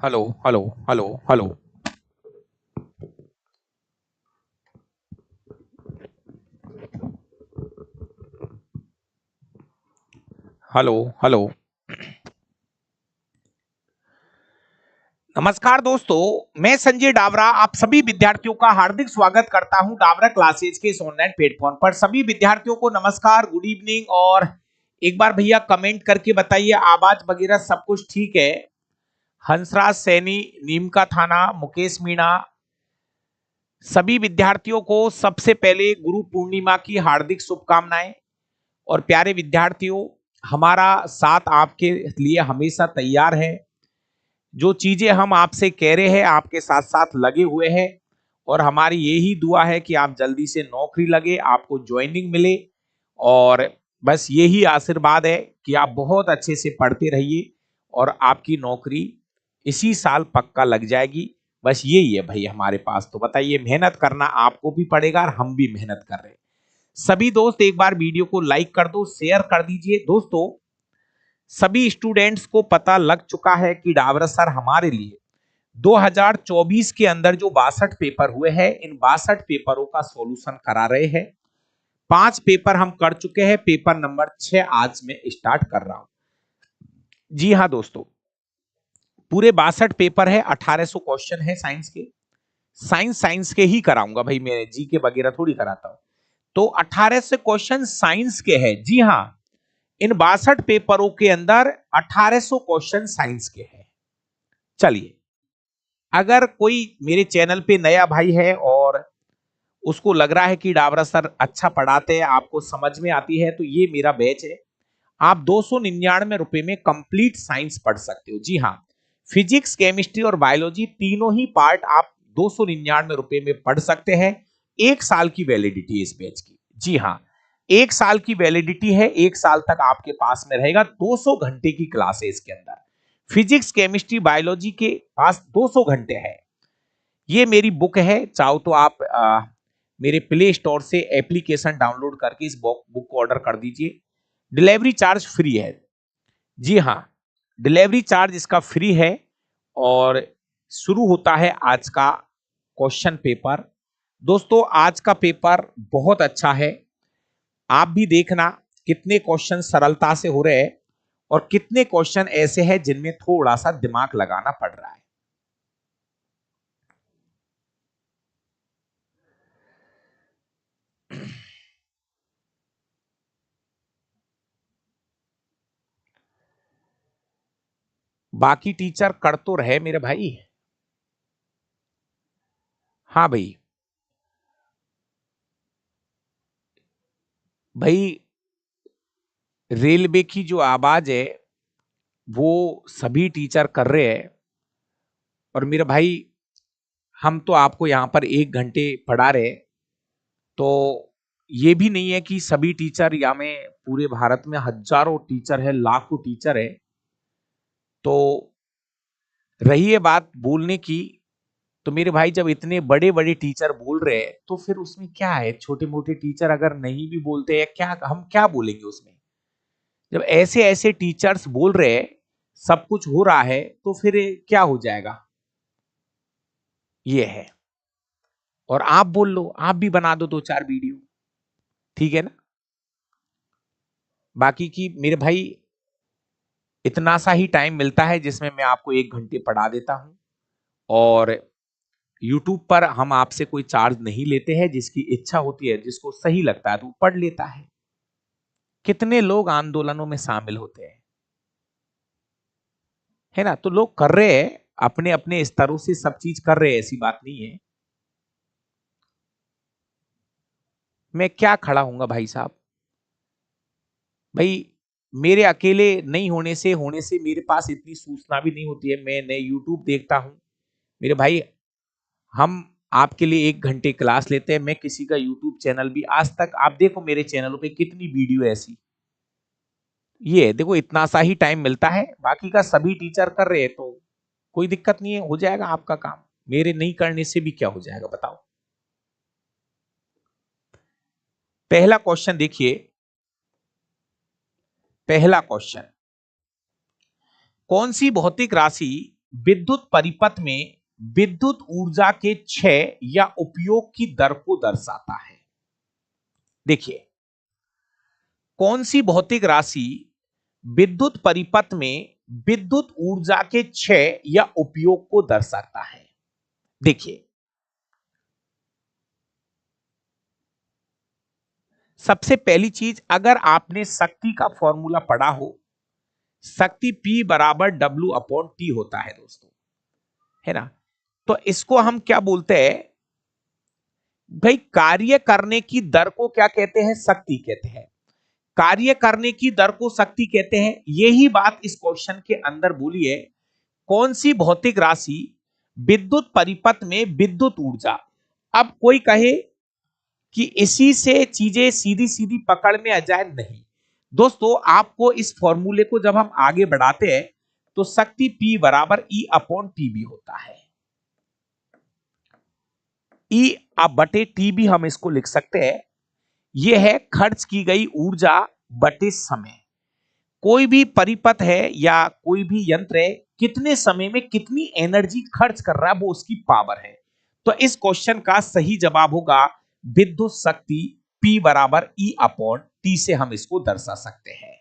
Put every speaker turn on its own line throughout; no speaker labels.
Hello hello hello hello hello hello. नमस्कार दोस्तों, मैं संजय डावरा आप सभी विद्यार्थियों का हार्दिक स्वागत करता हूं डावरा क्लासेज के इस ऑनलाइन प्लेटफॉर्म पर। सभी विद्यार्थियों को नमस्कार, गुड इवनिंग। और एक बार भैया कमेंट करके बताइए आवाज वगैरह सब कुछ ठीक है। हंसराज सैनी, नीम का थाना, मुकेश मीणा, सभी विद्यार्थियों को सबसे पहले गुरु पूर्णिमा की हार्दिक शुभकामनाएं। और प्यारे विद्यार्थियों, हमारा साथ आपके लिए हमेशा तैयार है। जो चीजें हम आपसे कह रहे हैं आपके साथ साथ लगे हुए हैं। और हमारी यही दुआ है कि आप जल्दी से नौकरी लगे, आपको ज्वाइनिंग मिले। और बस यही आशीर्वाद है कि आप बहुत अच्छे से पढ़ते रहिए और आपकी नौकरी इसी साल पक्का लग जाएगी। बस यही है भाई हमारे पास। तो बताइए, मेहनत करना आपको भी पड़ेगा और हम भी मेहनत कर रहे हैं। सभी दोस्त एक बार वीडियो को लाइक कर दो, शेयर कर दीजिए। दोस्तों, सभी स्टूडेंट्स को पता लग चुका है कि डावरा सर हमारे लिए 2024 के अंदर जो 62 पेपर हुए हैं, इन 62 पेपरों का सॉल्यूशन करा रहे हैं। 5 पेपर हम कर चुके हैं, पेपर नंबर 6 आज मैं स्टार्ट कर रहा हूं। जी हाँ दोस्तों, पूरे 62 पेपर है, 1800 क्वेश्चन है साइंस के। साइंस के ही कराऊंगा भाई, मैं जी के वगैरह थोड़ी कराता हूं। तो 1800 क्वेश्चन साइंस के हैं। जी हाँ, इन 62 पेपरों के अंदर 1800 क्वेश्चन साइंस के हैं। चलिए, अगर कोई मेरे चैनल पे नया भाई है और उसको लग रहा है कि डावरा सर अच्छा पढ़ाते हैं, आपको समझ में आती है, तो ये मेरा बैच है। आप 299 रुपए में कंप्लीट साइंस पढ़ सकते हो। जी हाँ, फिजिक्स, केमिस्ट्री और बायोलॉजी तीनों ही पार्ट आप 299 रुपए में पढ़ सकते हैं। 1 साल की वैलिडिटी है इस बैच की। जी हाँ, 1 साल की वैलिडिटी है। 1 साल तक आपके पास में रहेगा। 200 घंटे की क्लास है इसके अंदर। फिजिक्स, केमिस्ट्री, बायोलॉजी के पास 200 घंटे है। ये मेरी बुक है। चाहो तो आप मेरे प्ले स्टोर से एप्लीकेशन डाउनलोड करके इस बुक को ऑर्डर कर दीजिए। डिलीवरी चार्ज फ्री है। जी हाँ, डिलीवरी चार्ज इसका फ्री है। और शुरू होता है आज का क्वेश्चन पेपर। दोस्तों, आज का पेपर बहुत अच्छा है। आप भी देखना कितने क्वेश्चन सरलता से हो रहे हैं और कितने क्वेश्चन ऐसे हैं जिनमें थोड़ा सा दिमाग लगाना पड़ रहा है। बाकी टीचर कर तो रहे मेरे भाई। हाँ भाई। भाई, रेलवे की जो आवाज है वो सभी टीचर कर रहे हैं। और मेरे भाई, हम तो आपको यहां पर 1 घंटे पढ़ा रहे हैं। तो ये भी नहीं है कि सभी टीचर या में पूरे भारत में हजारों टीचर है, लाखों टीचर है। तो रही है बात बोलने की, तो मेरे भाई जब इतने बड़े बड़े टीचर बोल रहे हैं तो फिर उसमें क्या है। छोटे मोटे टीचर अगर नहीं भी बोलते हैं, क्या हम क्या बोलेंगे उसमें। जब ऐसे ऐसे टीचर्स बोल रहे हैं, सब कुछ हो रहा है, तो फिर क्या हो जाएगा। ये है। और आप बोल लो, आप भी बना दो 2-4 वीडियो, ठीक है ना। बाकी की मेरे भाई, इतना सा ही टाइम मिलता है जिसमें मैं आपको 1 घंटे पढ़ा देता हूं। और YouTube पर हम आपसे कोई चार्ज नहीं लेते हैं। जिसकी इच्छा होती है, जिसको सही लगता है, तो वो पढ़ लेता है। कितने लोग आंदोलनों में शामिल होते हैं, है ना। तो लोग कर रहे हैं, अपने अपने स्तरों से सब चीज कर रहे हैं, ऐसी बात नहीं है। मैं क्या खड़ा हूंगा भाई साहब। भाई, मेरे अकेले नहीं होने से मेरे पास इतनी सूचना भी नहीं होती है। मैं यूट्यूब देखता हूं मेरे भाई। हम आपके लिए 1 घंटे क्लास लेते हैं। मैं किसी का यूट्यूब चैनल भी आज तक, आप देखो मेरे चैनलों पे कितनी वीडियो ऐसी। ये देखो, इतना सा ही टाइम मिलता है। बाकी का सभी टीचर कर रहे हैं, तो कोई दिक्कत नहीं है, हो जाएगा आपका काम। मेरे नहीं करने से भी क्या हो जाएगा बताओ। पहला क्वेश्चन देखिए। पहला क्वेश्चन, कौन सी भौतिक राशि विद्युत परिपथ में विद्युत ऊर्जा के क्षय या उपयोग की दर को दर्शाता है? देखिए, कौन सी भौतिक राशि विद्युत परिपथ में विद्युत ऊर्जा के क्षय या उपयोग को दर्शाता है? देखिए, सबसे पहली चीज, अगर आपने शक्ति का फॉर्मूला पढ़ा हो, शक्ति P बराबर W अपॉन T होता है दोस्तों, है ना। तो इसको हम क्या बोलते हैं भाई, कार्य करने की दर को क्या कहते हैं? शक्ति कहते हैं। कार्य करने की दर को शक्ति कहते हैं। यही बात इस क्वेश्चन के अंदर बोली है। कौन सी भौतिक राशि विद्युत परिपथ में विद्युत ऊर्जा, अब कोई कहे कि इसी से चीजें सीधी सीधी पकड़ में आ जाए, नहीं दोस्तों, आपको इस फॉर्मूले को जब हम आगे बढ़ाते हैं तो शक्ति P बराबर E अपॉन टी भी होता है। E अब बटे टी भी हम इसको लिख सकते हैं। यह है खर्च की गई ऊर्जा बटे समय। कोई भी परिपथ है या कोई भी यंत्र है, कितने समय में कितनी एनर्जी खर्च कर रहा है, वो उसकी पावर है। तो इस क्वेश्चन का सही जवाब होगा विद्युत शक्ति P बराबर E अपॉन टी से हम इसको दर्शा सकते हैं।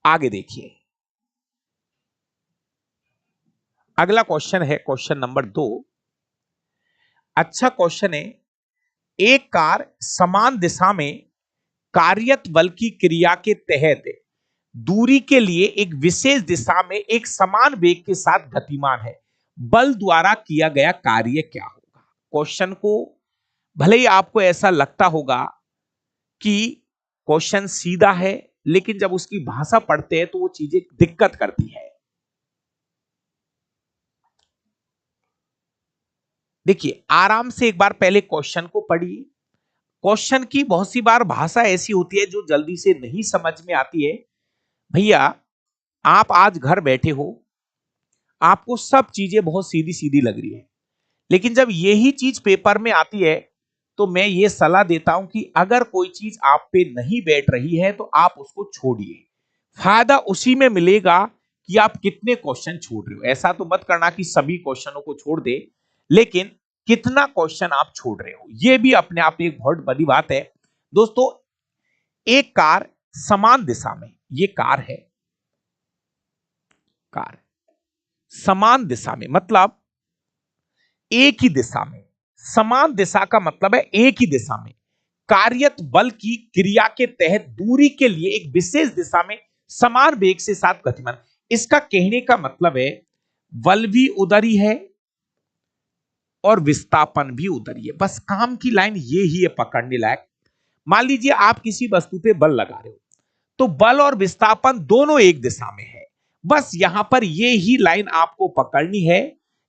आगे देखिए, अगला क्वेश्चन है क्वेश्चन नंबर 2। अच्छा क्वेश्चन है, एक कार समान दिशा में कार्यरत बल की क्रिया के तहत दूरी के लिए एक विशेष दिशा में एक समान वेग के साथ गतिमान है। बल द्वारा किया गया कार्य क्या होगा? क्वेश्चन को भले ही आपको ऐसा लगता होगा कि क्वेश्चन सीधा है, लेकिन जब उसकी भाषा पढ़ते हैं तो वो चीजें दिक्कत करती है। देखिए, आराम से एक बार पहले क्वेश्चन को पढ़िए। क्वेश्चन की बहुत सी बार भाषा ऐसी होती है जो जल्दी से नहीं समझ में आती है। भैया, आप आज घर बैठे हो, आपको सब चीजें बहुत सीधी सीधी लग रही है, लेकिन जब यही चीज पेपर में आती है तो मैं ये सलाह देता हूं कि अगर कोई चीज आप पे नहीं बैठ रही है तो आप उसको छोड़िए। फायदा उसी में मिलेगा कि आप कितने क्वेश्चन छोड़ रहे हो। ऐसा तो मत करना कि सभी क्वेश्चनों को छोड़ दे, लेकिन कितना क्वेश्चन आप छोड़ रहे हो, यह भी अपने आप एक बहुत बड़ी बात है। दोस्तों, एक कार समान दिशा में, ये कार है, कार समान दिशा में मतलब एक ही दिशा में, समान दिशा का मतलब है एक ही दिशा में कार्यरत बल की क्रिया के तहत दूरी के लिए एक विशेष दिशा में समान वेग से साथ गतिमान। इसका कहने का मतलब है बल भी उधर ही है और विस्थापन भी उधर ही है। बस काम की लाइन ये ही है पकड़ने लायक। मान लीजिए आप किसी वस्तु पे बल लगा रहे हो, तो बल और विस्थापन दोनों एक दिशा में है। बस यहां पर ये ही लाइन आपको पकड़नी है।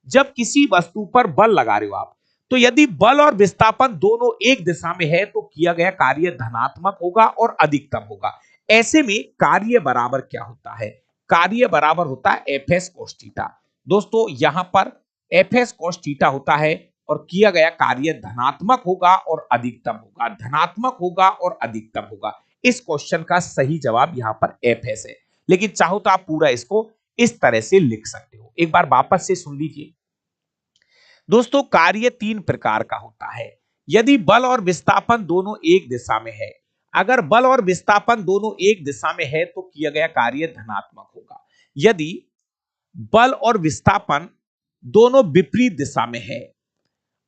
जब किसी वस्तु पर बल लगा रहे हो आप, तो यदि बल और विस्थापन दोनों एक दिशा में है तो किया गया कार्य धनात्मक होगा और अधिकतम होगा। ऐसे में कार्य बराबर क्या होता है? कार्य बराबर होता है एफ एस कोस थीटा। दोस्तों, यहां पर एफ एस कोस थीटा होता है और किया गया कार्य धनात्मक होगा और अधिकतम होगा, धनात्मक होगा और अधिकतम होगा। इस क्वेश्चन का सही जवाब यहां पर एफ एस है, लेकिन चाहो तो आप पूरा इसको इस तरह से लिख सकते हो। एक बार वापस से सुन लीजिए दोस्तों, कार्य तीन प्रकार का होता है। यदि बल और विस्थापन दोनों एक दिशा में है, अगर बल और विस्थापन दोनों एक दिशा में है तो किया गया कार्य धनात्मक होगा। यदि बल और विस्थापन दोनों विपरीत दिशा में है,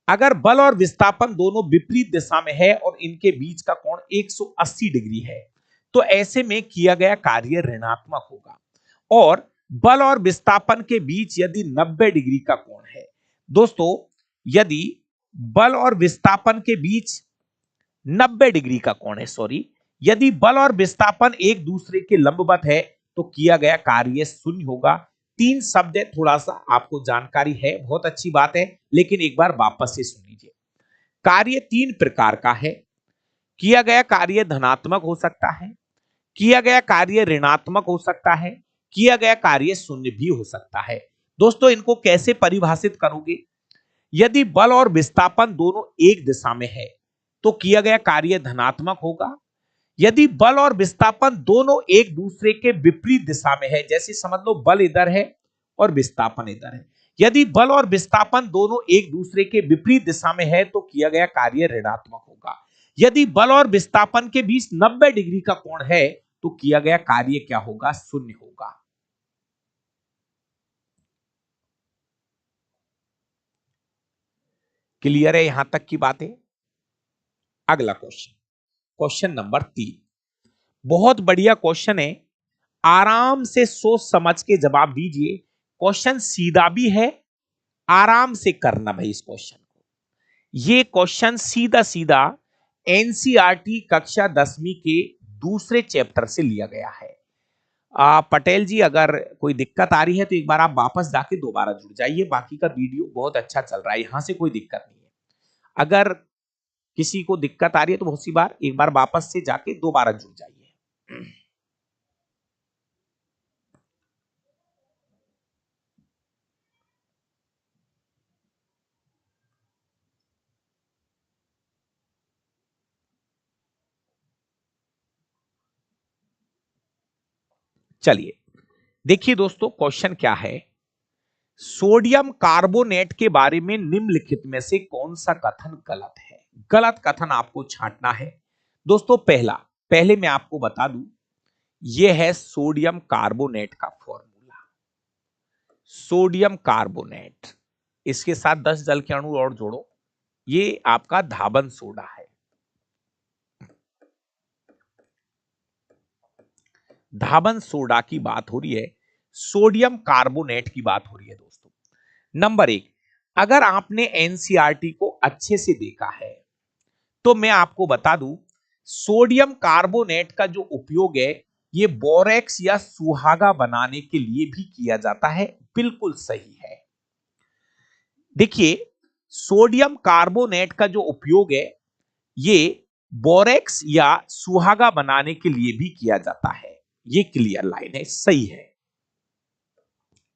अगर बल और विस्थापन दोनों विपरीत दिशा में है और इनके बीच का कोण 180 डिग्री है, तो ऐसे में किया गया कार्य ऋणात्मक होगा। और बल और विस्थापन के बीच यदि 90 डिग्री का कोण है, दोस्तों यदि बल और विस्थापन के बीच 90 डिग्री का कोण है, यदि बल और विस्थापन एक दूसरे के लंबवत है तो किया गया कार्य शून्य होगा। तीन शब्द है, थोड़ा सा आपको जानकारी है, बहुत अच्छी बात है, लेकिन एक बार वापस से सुन लीजिए। कार्य तीन प्रकार का है। किया गया कार्य धनात्मक हो सकता है, किया गया कार्य ऋणात्मक हो सकता है, किया गया कार्य शून्य भी हो सकता है। दोस्तों, इनको कैसे परिभाषित करोगे? यदि बल और विस्थापन दोनों एक दिशा में है तो किया गया कार्य धनात्मक होगा। यदि बल और विस्थापन दोनों एक दूसरे के विपरीत दिशा में है, जैसे समझ लो बल इधर है और विस्थापन इधर है, यदि बल और विस्थापन दोनों एक दूसरे के विपरीत दिशा में है तो किया गया कार्य ऋणात्मक होगा। यदि बल और विस्थापन के बीच 90 डिग्री का कोण है तो किया गया कार्य क्या होगा? शून्य होगा। क्लियर है यहां तक की बातें? अगला क्वेश्चन, क्वेश्चन नंबर 3, बहुत बढ़िया क्वेश्चन है, आराम से सोच समझ के जवाब दीजिए। क्वेश्चन सीधा भी है, आराम से करना भाई इस क्वेश्चन को। ये क्वेश्चन सीधा सीधा एनसीईआरटी कक्षा 10वीं के दूसरे चैप्टर से लिया गया है। पटेल जी, अगर कोई दिक्कत आ रही है तो एक बार आप वापस जाके दोबारा जुड़ जाइए, बाकी का वीडियो बहुत अच्छा चल रहा है, यहां से कोई दिक्कत नहीं है। अगर किसी को दिक्कत आ रही है तो बहुत सी बार एक बार वापस से जाके दोबारा जुड़ जाइए। चलिए देखिए दोस्तों, क्वेश्चन क्या है, सोडियम कार्बोनेट के बारे में निम्नलिखित में से कौन सा कथन गलत है? गलत कथन आपको छांटना है दोस्तों। पहले मैं आपको बता दूं, यह है सोडियम कार्बोनेट का फॉर्मूला। सोडियम कार्बोनेट, इसके साथ 10 जल के अणु और जोड़ो, ये आपका धाबन सोडा है। धाबन सोडा की बात हो रही है, सोडियम कार्बोनेट की बात हो रही है दोस्तों। नंबर 1, अगर आपने एनसीईआरटी को अच्छे से देखा है तो मैं आपको बता दूं, सोडियम कार्बोनेट का जो उपयोग है ये बोरेक्स या सुहागा बनाने के लिए भी किया जाता है। बिल्कुल सही है। देखिए, सोडियम कार्बोनेट का जो उपयोग है ये बोरेक्स या सुहागा बनाने के लिए भी किया जाता है। ये क्लियर लाइन है, सही है।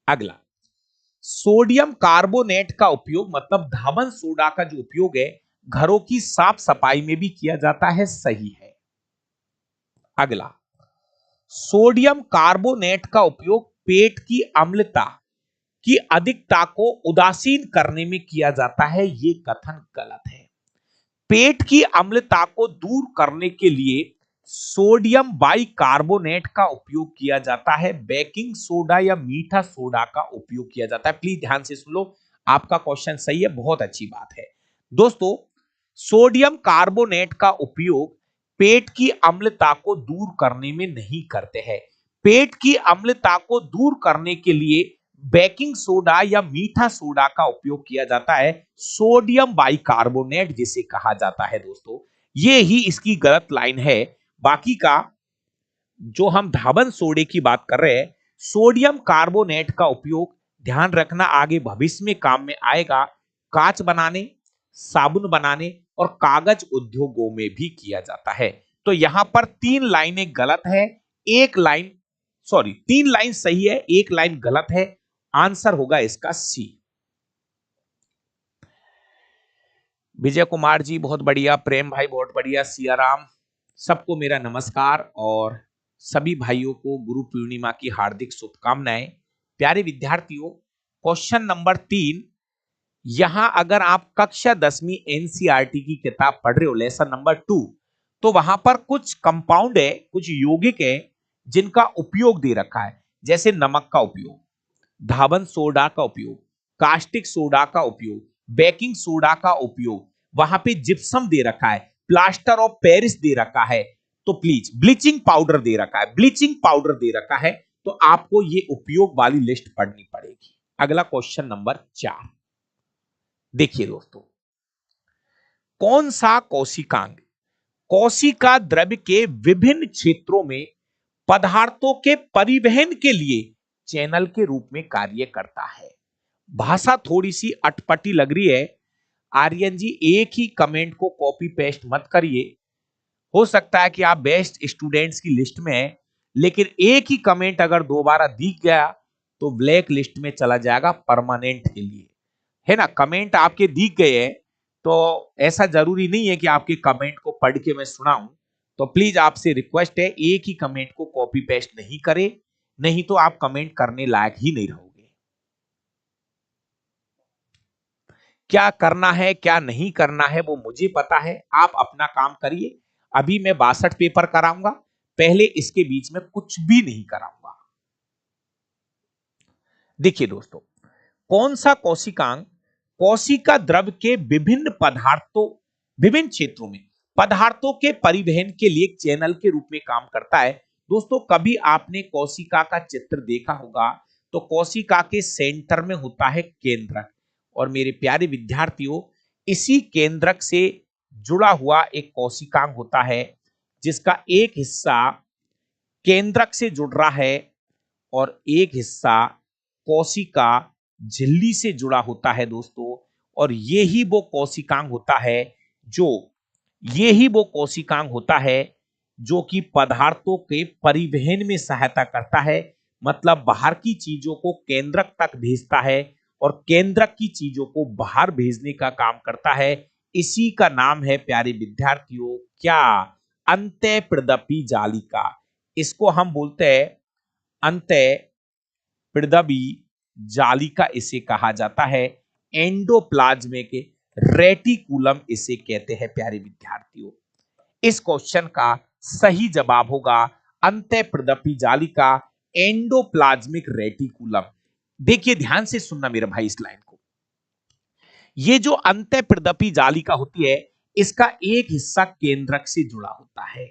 अगला, सोडियम कार्बोनेट का उपयोग मतलब धाबन सोडा का जो उपयोग है घरों की साफ सफाई में भी किया जाता है। सही है। अगला, सोडियम कार्बोनेट का उपयोग पेट की अम्लता की अधिकता को उदासीन करने में किया जाता है। यह कथन गलत है। पेट की अम्लता को दूर करने के लिए सोडियम बाइकार्बोनेट का उपयोग किया जाता है। बेकिंग सोडा या मीठा सोडा का उपयोग किया जाता है। प्लीज ध्यान से सुन लो, आपका क्वेश्चन सही है, बहुत अच्छी बात है दोस्तों। सोडियम कार्बोनेट का उपयोग पेट की अम्लता को दूर करने में नहीं करते हैं। पेट की अम्लता को दूर करने के लिए बेकिंग सोडा या मीठा सोडा का उपयोग किया जाता है, सोडियम बाइकार्बोनेट जिसे कहा जाता है दोस्तों। ये ही इसकी गलत लाइन है। बाकी का जो हम धाबन सोडे की बात कर रहे हैं, सोडियम कार्बोनेट का उपयोग ध्यान रखना आगे भविष्य में काम में आएगा, कांच बनाने, साबुन बनाने और कागज उद्योगों में भी किया जाता है। तो यहां पर 3 लाइनें गलत है, एक लाइन सॉरी 3 लाइन सही है, एक लाइन गलत है। आंसर होगा इसका सी। विजय कुमार जी बहुत बढ़िया, प्रेम भाई बहुत बढ़िया, सियाराम, सबको मेरा नमस्कार और सभी भाइयों को गुरु पूर्णिमा की हार्दिक शुभकामनाएं। प्यारे विद्यार्थियों, क्वेश्चन नंबर 3, यहां अगर आप कक्षा 10वीं एनसीईआरटी की किताब पढ़ रहे हो, लेसन नंबर 2, तो वहां पर कुछ कंपाउंड है, कुछ यौगिक है जिनका उपयोग दे रखा है, जैसे नमक का उपयोग, धाबन सोडा का उपयोग, कास्टिक सोडा का उपयोग, बेकिंग सोडा का उपयोग, वहां पे जिप्सम दे रखा है, प्लास्टर ऑफ पेरिस दे रखा है, तो प्लीज ब्लीचिंग पाउडर दे रखा है, ब्लीचिंग पाउडर दे रखा है, तो आपको ये उपयोग वाली लिस्ट पढ़नी पड़ेगी। अगला क्वेश्चन नंबर 4, देखिए दोस्तों, कौन सा कोशिकांग कोशिका द्रव्य के विभिन्न क्षेत्रों में पदार्थों के परिवहन के लिए चैनल के रूप में कार्य करता है? भाषा थोड़ी सी अटपटी लग रही है, आर्यन जी एक ही कमेंट को कॉपी पेस्ट मत करिए। हो सकता है कि आप बेस्ट स्टूडेंट्स की लिस्ट में हैं, लेकिन एक ही कमेंट अगर दोबारा दिख गया तो ब्लैक लिस्ट में चला जाएगा परमानेंट के लिए, है ना। कमेंट आपके दिख गए हैं तो ऐसा जरूरी नहीं है कि आपके कमेंट को पढ़ के मैं सुनाऊं, तो प्लीज आपसे रिक्वेस्ट है, एक ही कमेंट को कॉपी पेस्ट नहीं करें, नहीं तो आप कमेंट करने लायक ही नहीं रहोगे। क्या करना है क्या नहीं करना है वो मुझे पता है, आप अपना काम करिए। अभी मैं 62 पेपर कराऊंगा, पहले इसके बीच में कुछ भी नहीं कराऊंगा। देखिए दोस्तों, कौन सा कोशिकांग कोशिका द्रव के विभिन्न पदार्थों, विभिन्न क्षेत्रों में पदार्थों के परिवहन के लिए एक चैनल के रूप में काम करता है। दोस्तों, कभी आपने कोशिका का चित्र देखा होगा तो कोशिका के सेंटर में होता है केंद्रक, और मेरे प्यारे विद्यार्थियों, इसी केंद्रक से जुड़ा हुआ एक कोशिकांग होता है जिसका एक हिस्सा केंद्रक से जुड़ रहा है और एक हिस्सा कोशिका झिल्ली से जुड़ा होता है दोस्तों। और यही वो कोशिकांग होता है जो यही वो कोशिकांग होता है जो कि पदार्थों के परिवहन में सहायता करता है, मतलब बाहर की चीजों को केंद्रक तक भेजता है और केंद्रक की चीजों को बाहर भेजने का काम करता है। इसी का नाम है प्यारे विद्यार्थियों क्या? अंतःप्रदपी जालिका। इसको हम बोलते हैं अंतःप्रदपी जालिका, इसे कहा जाता है। एंडोप्लाज्मिक रेटिकुलम इसे कहते हैं प्यारे विद्यार्थियों। इस क्वेश्चन का सही जवाब होगा अंतःप्रदपी जालिका, एंडोप्लाज्मिक रेटिकुलम। देखिए ध्यान से सुनना मेरे भाई इस लाइन को। ये जो अंतःप्रदपी जालिका होती है, इसका एक हिस्सा केंद्रक से जुड़ा होता है,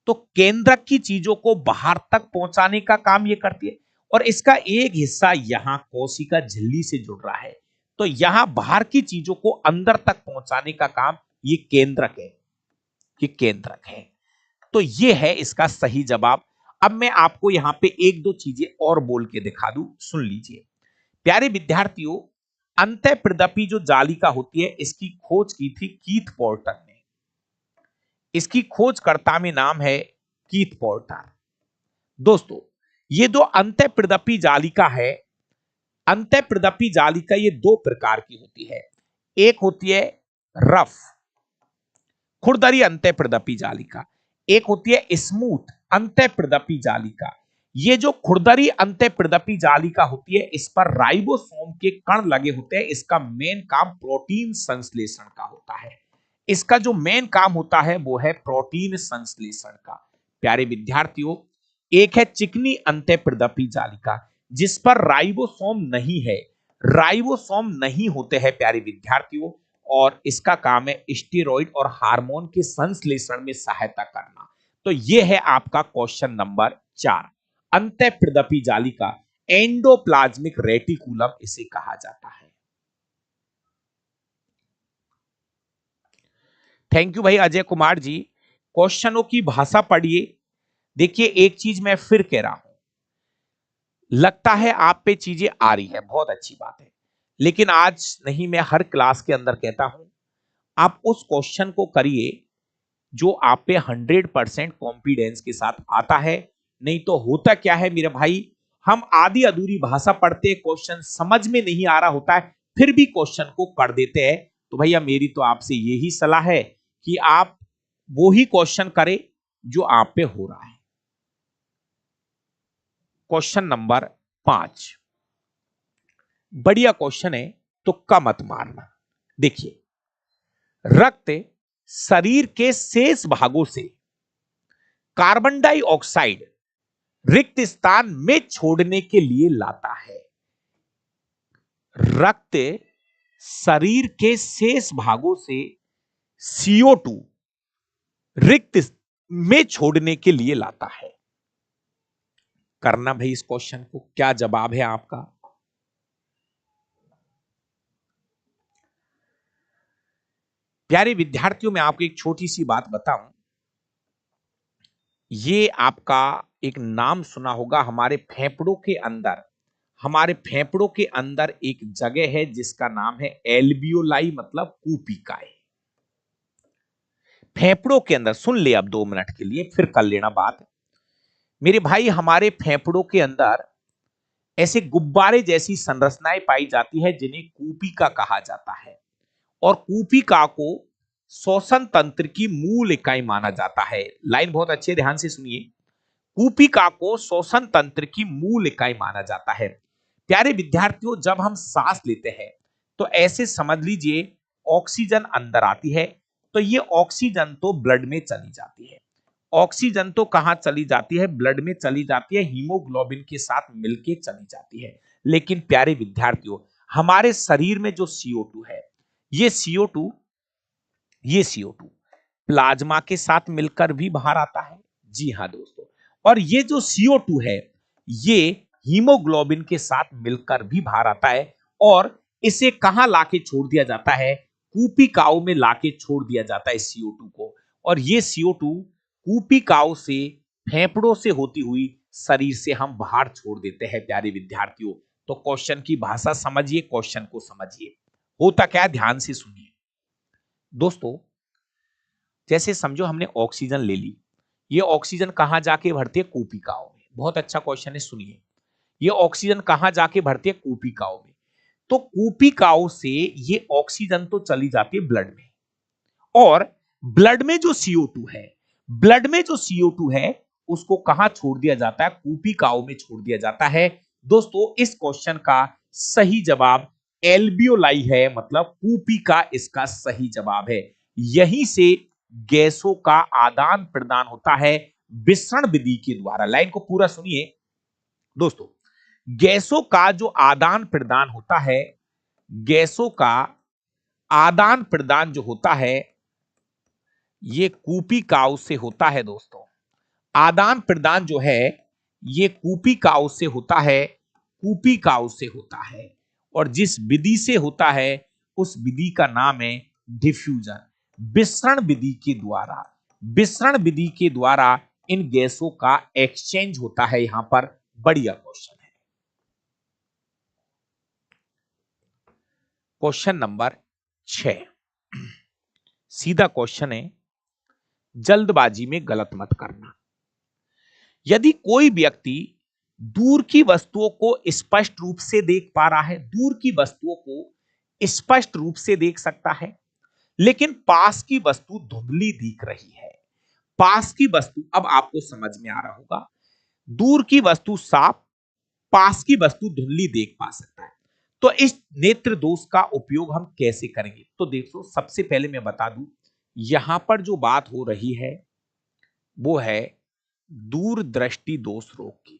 तो केंद्रक की चीजों को बाहर तक पहुंचाने का काम ये करती है, और इसका एक हिस्सा यहां कोशिका झिल्ली से जुड़ रहा है, तो यहां बाहर की चीजों को अंदर तक पहुंचाने का काम ये केंद्रक है, कि केंद्रक है। तो ये है इसका सही जवाब। अब मैं आपको यहां पे एक दो चीजें और बोल के दिखा दूं, सुन लीजिए प्यारे विद्यार्थियों। अंतःप्रदपी जो जालिका होती है, इसकी खोज की थी कीथ पोर्टर ने। इसकी खोजकर्ता में नाम है कीथ पोर्टर। दोस्तों, ये जो अंतःप्रदपी जालिका है, अंतःप्रदपी जालिका ये दो प्रकार की होती है। एक होती है रफ खुरदरी अंतःप्रदपी जालिका, एक होती है स्मूथ अंतःप्रदपी जालिका। ये जो खुरदरी अंतःप्रदपी जालिका होती है, इस पर राइबोसोम के कण लगे होते हैं। इसका मेन काम प्रोटीन संश्लेषण का होता है। इसका जो मेन काम होता है वो है प्रोटीन संश्लेषण का। प्यारे विद्यार्थियों, एक है चिकनी अंतःप्रदपी जालिका जिस पर राइबोसोम नहीं है, राइबोसोम नहीं होते हैं प्यारे विद्यार्थियों, और इसका काम है स्टेरॉइड और हार्मोन के संश्लेषण में सहायता करना। तो यह है आपका क्वेश्चन नंबर 4, अंतःप्रदपी जालिका, एंडोप्लाज्मिक रेटिकुलम इसे कहा जाता है। थैंक यू भाई अजय कुमार जी। क्वेश्चनों की भाषा पढ़िए। देखिए एक चीज मैं फिर कह रहा हूं, लगता है आप पे चीजें आ रही है, बहुत अच्छी बात है, लेकिन आज नहीं, मैं हर क्लास के अंदर कहता हूं आप उस क्वेश्चन को करिए जो आप पे 100% कॉन्फिडेंस के साथ आता है। नहीं तो होता क्या है मेरे भाई, हम आधी अधूरी भाषा पढ़ते, क्वेश्चन समझ में नहीं आ रहा होता है, फिर भी क्वेश्चन को कर देते हैं। तो भैया मेरी तो आपसे यही सलाह है कि आप वो ही क्वेश्चन करें जो आप पे हो रहा है। क्वेश्चन नंबर 5 बढ़िया क्वेश्चन है, तुक्का मत मारना। देखिए, रक्त शरीर के शेष भागों से कार्बन डाइऑक्साइड रिक्त स्थान में छोड़ने के लिए लाता है। रक्त शरीर के शेष भागों से CO2 रिक्त में छोड़ने के लिए लाता है। करना भाई इस क्वेश्चन को, क्या जवाब है आपका? प्यारे विद्यार्थियों, मैं आपको एक छोटी सी बात बताऊं। ये आपका एक नाम सुना होगा, हमारे फेफड़ों के अंदर, हमारे फेफड़ों के अंदर एक जगह है जिसका नाम है एल्वियोलाई, मतलब कूपिकाएं। फेफड़ों के अंदर, सुन ले अब 2 मिनट के लिए, फिर कर लेना बात। मेरे भाई, हमारे फेफड़ों के अंदर ऐसे गुब्बारे जैसी संरचनाएं पाई जाती है जिन्हें कूपिका कहा जाता है, और कूपिका को श्वसन तंत्र की मूल इकाई माना जाता है। लाइन बहुत अच्छे ध्यान से सुनिए। कूपिका को श्वसन तंत्र की मूल इकाई माना जाता है। प्यारे विद्यार्थियों, जब हम सांस लेते हैं तो ऐसे समझ लीजिए ऑक्सीजन अंदर आती है, तो ये ऑक्सीजन तो ब्लड में चली जाती है। ऑक्सीजन तो कहां चली जाती है? ब्लड में चली जाती है, हीमोग्लोबिन के साथ मिलके चली जाती है। लेकिन प्यारे विद्यार्थियों, हमारे शरीर में जो CO2 है, ये CO2 प्लाज्मा के साथ मिलकर भी बाहर आता है। जी हाँ दोस्तों, और ये जो CO2 है, ये हीमोग्लोबिन के साथ मिलकर भी बाहर आता है, और इसे कहां लाके छोड़ दिया जाता है? कूपिकाओं में लाके छोड़ दिया जाता है CO2 को। और ये CO2 कूपिकाओं से, फेफड़ों से होती हुई शरीर से हम बाहर छोड़ देते हैं। प्यारे विद्यार्थियों, तो क्वेश्चन की भाषा समझिए, क्वेश्चन को समझिए। होता क्या, ध्यान से सुनिए दोस्तों। जैसे समझो हमने ऑक्सीजन ले ली, ये ऑक्सीजन कहां जाके भरती है? कूपिकाओं में। बहुत अच्छा क्वेश्चन है, सुनिए। ये ऑक्सीजन कहां जाके भरती है? कूपिकाओं में। तो कूपिकाओं से ये ऑक्सीजन तो चली जाती है ब्लड में, और ब्लड में जो CO2 है, ब्लड में जो CO2 है, उसको कहां छोड़ दिया जाता है? कूपिकाओं में छोड़ दिया जाता है। दोस्तों, इस क्वेश्चन का सही जवाब एल्वियोलाई है, मतलब कूपिका इसका सही जवाब है। यहीं से गैसों का आदान प्रदान होता है विसरण विधि के द्वारा। लाइन को पूरा सुनिए दोस्तों। गैसों का जो आदान प्रदान होता है, गैसों का आदान प्रदान जो होता है, ये कूपिकाओं से होता है दोस्तों। आदान प्रदान जो है, ये कूपिकाओं से होता है, कूपिकाओं से होता है। और जिस विधि से होता है, उस विधि का नाम है डिफ्यूजन। विसरण विधि के द्वारा, विसरण विधि के द्वारा इन गैसों का एक्सचेंज होता है। यहां पर बढ़िया क्वेश्चन है। क्वेश्चन नंबर 6, सीधा क्वेश्चन है, जल्दबाजी में गलत मत करना। यदि कोई व्यक्ति दूर की वस्तुओं को स्पष्ट रूप से देख पा रहा है, दूर की वस्तुओं को स्पष्ट रूप से देख सकता है, लेकिन पास की वस्तु धुंधली दिख रही है। पास की वस्तु, अब आपको समझ में आ रहा होगा, दूर की वस्तु साफ, पास की वस्तु धुंधली देख पा सकता है। तो इस नेत्र दोष का उपयोग हम कैसे करेंगे? तो देखो, सबसे पहले मैं बता दूं, यहां पर जो बात हो रही है वो है दूरदृष्टि दोष रोग की।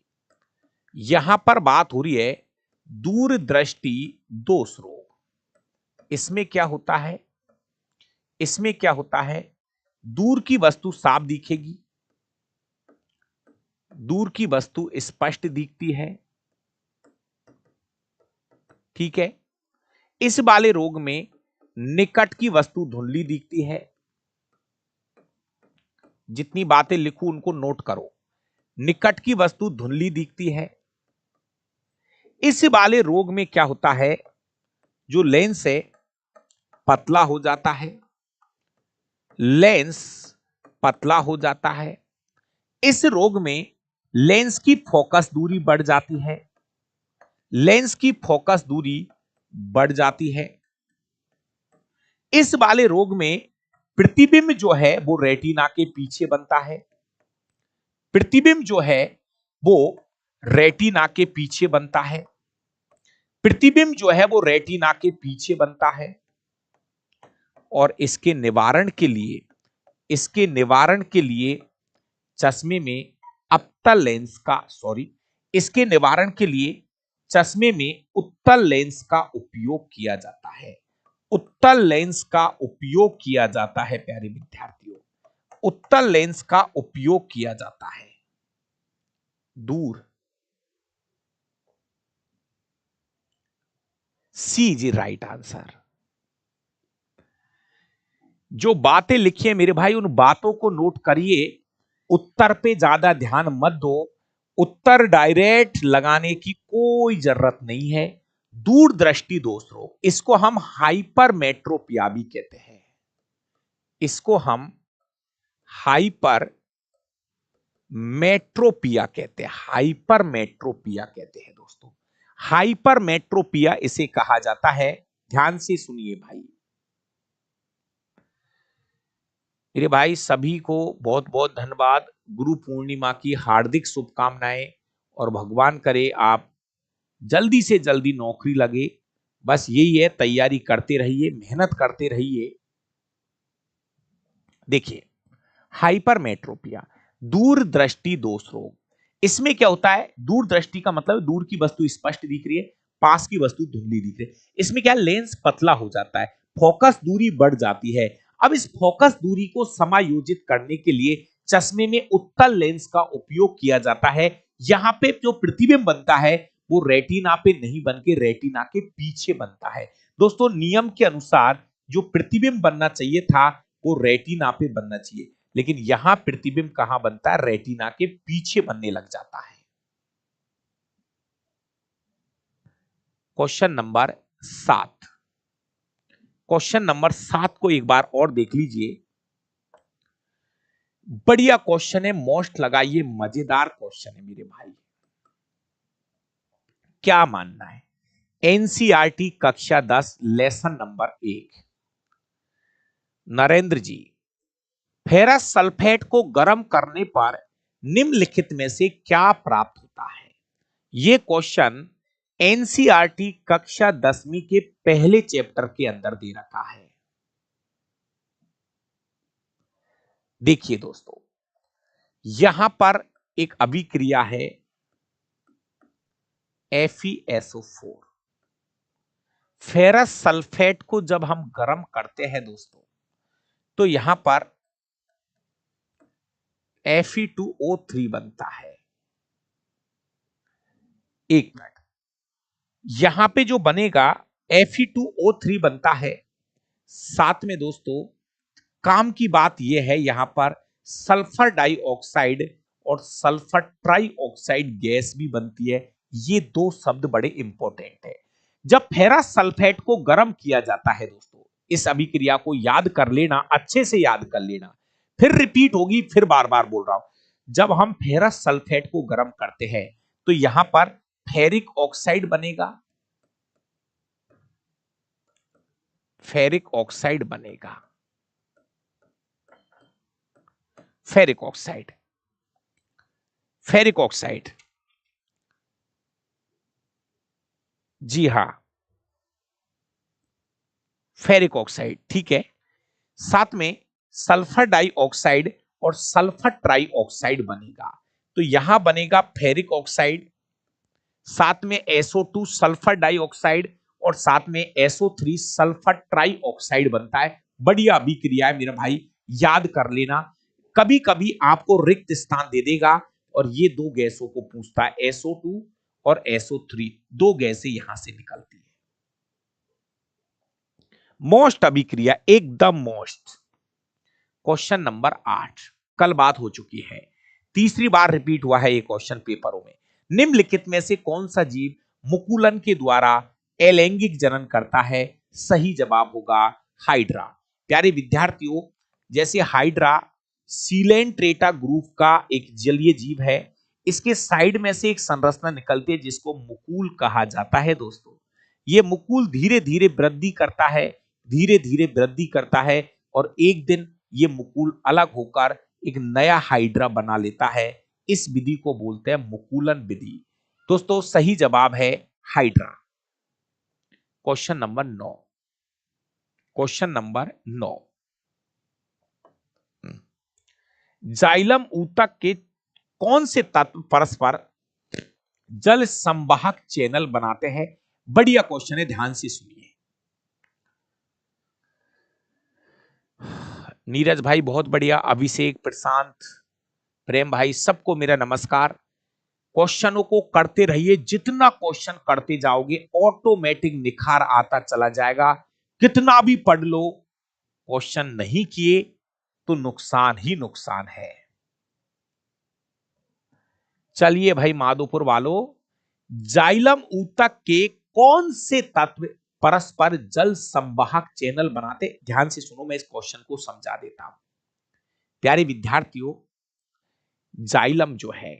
यहां पर बात हो रही है दूरदृष्टि दोष रोग। इसमें क्या होता है? इसमें क्या होता है? दूर की वस्तु साफ दिखेगी, दूर की वस्तु स्पष्ट दिखती है, ठीक है। इस वाले रोग में निकट की वस्तु धुंधली दिखती है। जितनी बातें लिखूं उनको नोट करो। निकट की वस्तु धुंधली दिखती है। इस वाले रोग में क्या होता है? जो लेंस है पतला हो जाता है, लेंस पतला हो जाता है। इस रोग में लेंस की फोकस दूरी बढ़ जाती है, लेंस की फोकस दूरी बढ़ जाती है। इस वाले रोग में प्रतिबिंब जो है वो रेटिना के पीछे बनता है। प्रतिबिंब जो है वो रेटिना के पीछे बनता है। प्रतिबिंब जो है वो रेटिना के पीछे बनता है। और इसके निवारण के लिए, इसके निवारण के लिए चश्मे में अवतल लेंस का, सॉरी, इसके निवारण के लिए चश्मे में उत्तल लेंस का उपयोग किया जाता है। उत्तल लेंस का उपयोग किया जाता है प्यारे विद्यार्थियों, उत्तल लेंस का उपयोग किया जाता है। दूर, सी इज राइट आंसर। जो बातें लिखी है मेरे भाई, उन बातों को नोट करिए। उत्तर पे ज्यादा ध्यान मत दो, उत्तर डायरेक्ट लगाने की कोई जरूरत नहीं है। दूरदृष्टि दोष रोग, इसको हम हाइपरमेट्रोपिया भी कहते हैं। इसको हम हाइपर मेट्रोपिया कहते हैं, हाइपरमेट्रोपिया कहते हैं दोस्तों। हाइपरमेट्रोपिया इसे कहा जाता है। ध्यान से सुनिए भाई। मेरे भाई सभी को बहुत बहुत धन्यवाद। गुरु पूर्णिमा की हार्दिक शुभकामनाएं और भगवान करे आप जल्दी से जल्दी नौकरी लगे। बस यही है, तैयारी करते रहिए, मेहनत करते रहिए। देखिए, हाइपरमेट्रोपिया, दूरदृष्टि दोष रोग। इसमें क्या होता है, दूरदृष्टि का मतलब दूर की वस्तु स्पष्ट दिख रही है, पास की वस्तु धुंधली दिख रही है। इसमें क्या, लेंस पतला हो जाता है, फोकस दूरी बढ़ जाती है। अब इस फोकस दूरी को समायोजित करने के लिए चश्मे में उत्तल लेंस का उपयोग किया जाता है। यहां पे जो प्रतिबिंब बनता है वो रेटिना पे नहीं बन के रेटिना के पीछे बनता है। दोस्तों, नियम के अनुसार जो प्रतिबिंब बनना चाहिए था वो रेटिना पे बनना चाहिए, लेकिन यहां प्रतिबिंब कहां बनता है, रेटिना के पीछे बनने लग जाता है। क्वेश्चन नंबर 7, क्वेश्चन नंबर 7 को एक बार और देख लीजिए। बढ़िया क्वेश्चन है, मोस्ट लगाइए, मजेदार क्वेश्चन है मेरे भाई। क्या मानना है, एनसीईआरटी कक्षा 10 लेसन नंबर 1। नरेंद्र जी, फेरस सल्फेट को गर्म करने पर निम्नलिखित में से क्या प्राप्त होता है। यह क्वेश्चन एनसीईआरटी कक्षा 10वीं के पहले चैप्टर के अंदर दे रखा है। देखिए दोस्तों, यहां पर एक अभिक्रिया है FeSO4। फेरस सल्फेट को जब हम गर्म करते हैं दोस्तों, तो यहां पर Fe2O3 बनता है। एक मिनट, यहां पे जो बनेगा Fe2O3 बनता है। साथ में दोस्तों काम की बात यह है, यहां पर सल्फर डाइऑक्साइड और सल्फर ट्राइऑक्साइड गैस भी बनती है। ये दो शब्द बड़े इंपॉर्टेंट है। जब फेरस सल्फेट को गर्म किया जाता है दोस्तों, इस अभिक्रिया को याद कर लेना, अच्छे से याद कर लेना, फिर रिपीट होगी, फिर बार बार बोल रहा हूं। जब हम फेरस सल्फेट को गर्म करते हैं तो यहां पर फेरिक ऑक्साइड बनेगा, फेरिक ऑक्साइड बनेगा, फेरिक ऑक्साइड, फेरिक ऑक्साइड, जी हां, फेरिक ऑक्साइड, ठीक है। साथ में सल्फर डाइऑक्साइड और सल्फर ट्राइऑक्साइड बनेगा, तो यहां बनेगा फेरिक ऑक्साइड, साथ में SO2 सल्फर डाइऑक्साइड और साथ में SO3 सल्फर ट्राइऑक्साइड बनता है। बढ़िया अभिक्रिया है मेरा भाई, याद कर लेना। कभी कभी आपको रिक्त स्थान दे देगा और ये दो गैसों को पूछता है, SO2 और SO3, दो गैसें यहां से निकलती है। मोस्ट अभिक्रिया, एकदम मोस्ट। क्वेश्चन नंबर 8, कल बात हो चुकी है, तीसरी बार रिपीट हुआ है ये क्वेश्चन पेपरों में। निम्नलिखित में से कौन सा जीव मुकुलन के द्वारा अलैंगिक जनन करता है। सही जवाब होगा हाइड्रा। प्यारे विद्यार्थियों, जैसे हाइड्रा सीलेंट्रेटा ग्रुप का एक जलीय जीव है, इसके साइड में से एक संरचना निकलती है जिसको मुकुल कहा जाता है। दोस्तों, ये मुकुल धीरे धीरे वृद्धि करता है, धीरे धीरे वृद्धि करता है और एक दिन ये मुकुल अलग होकर एक नया हाइड्रा बना लेता है। इस विधि को बोलते हैं मुकुलन विधि। दोस्तों, सही जवाब है hydra. Question number 9, question number 9, xylem ऊतक के कौन से तत्व परस्पर जल संवाहक चैनल बनाते हैं। बढ़िया क्वेश्चन है, ध्यान से सुनिए। नीरज भाई बहुत बढ़िया, अभिषेक, प्रशांत, प्रेम भाई, सबको मेरा नमस्कार। क्वेश्चनों को करते रहिए, जितना क्वेश्चन करते जाओगे ऑटोमेटिक निखार आता चला जाएगा। कितना भी पढ़ लो, क्वेश्चन नहीं किए तो नुकसान ही नुकसान है। चलिए भाई माधोपुर वालों, जाइलम ऊतक के कौन से तत्व परस्पर जल संवाहक चैनल बनाते। ध्यान से सुनो, मैं इस क्वेश्चन को समझा देता हूं। प्यारे विद्यार्थियों, जाइलम जो है,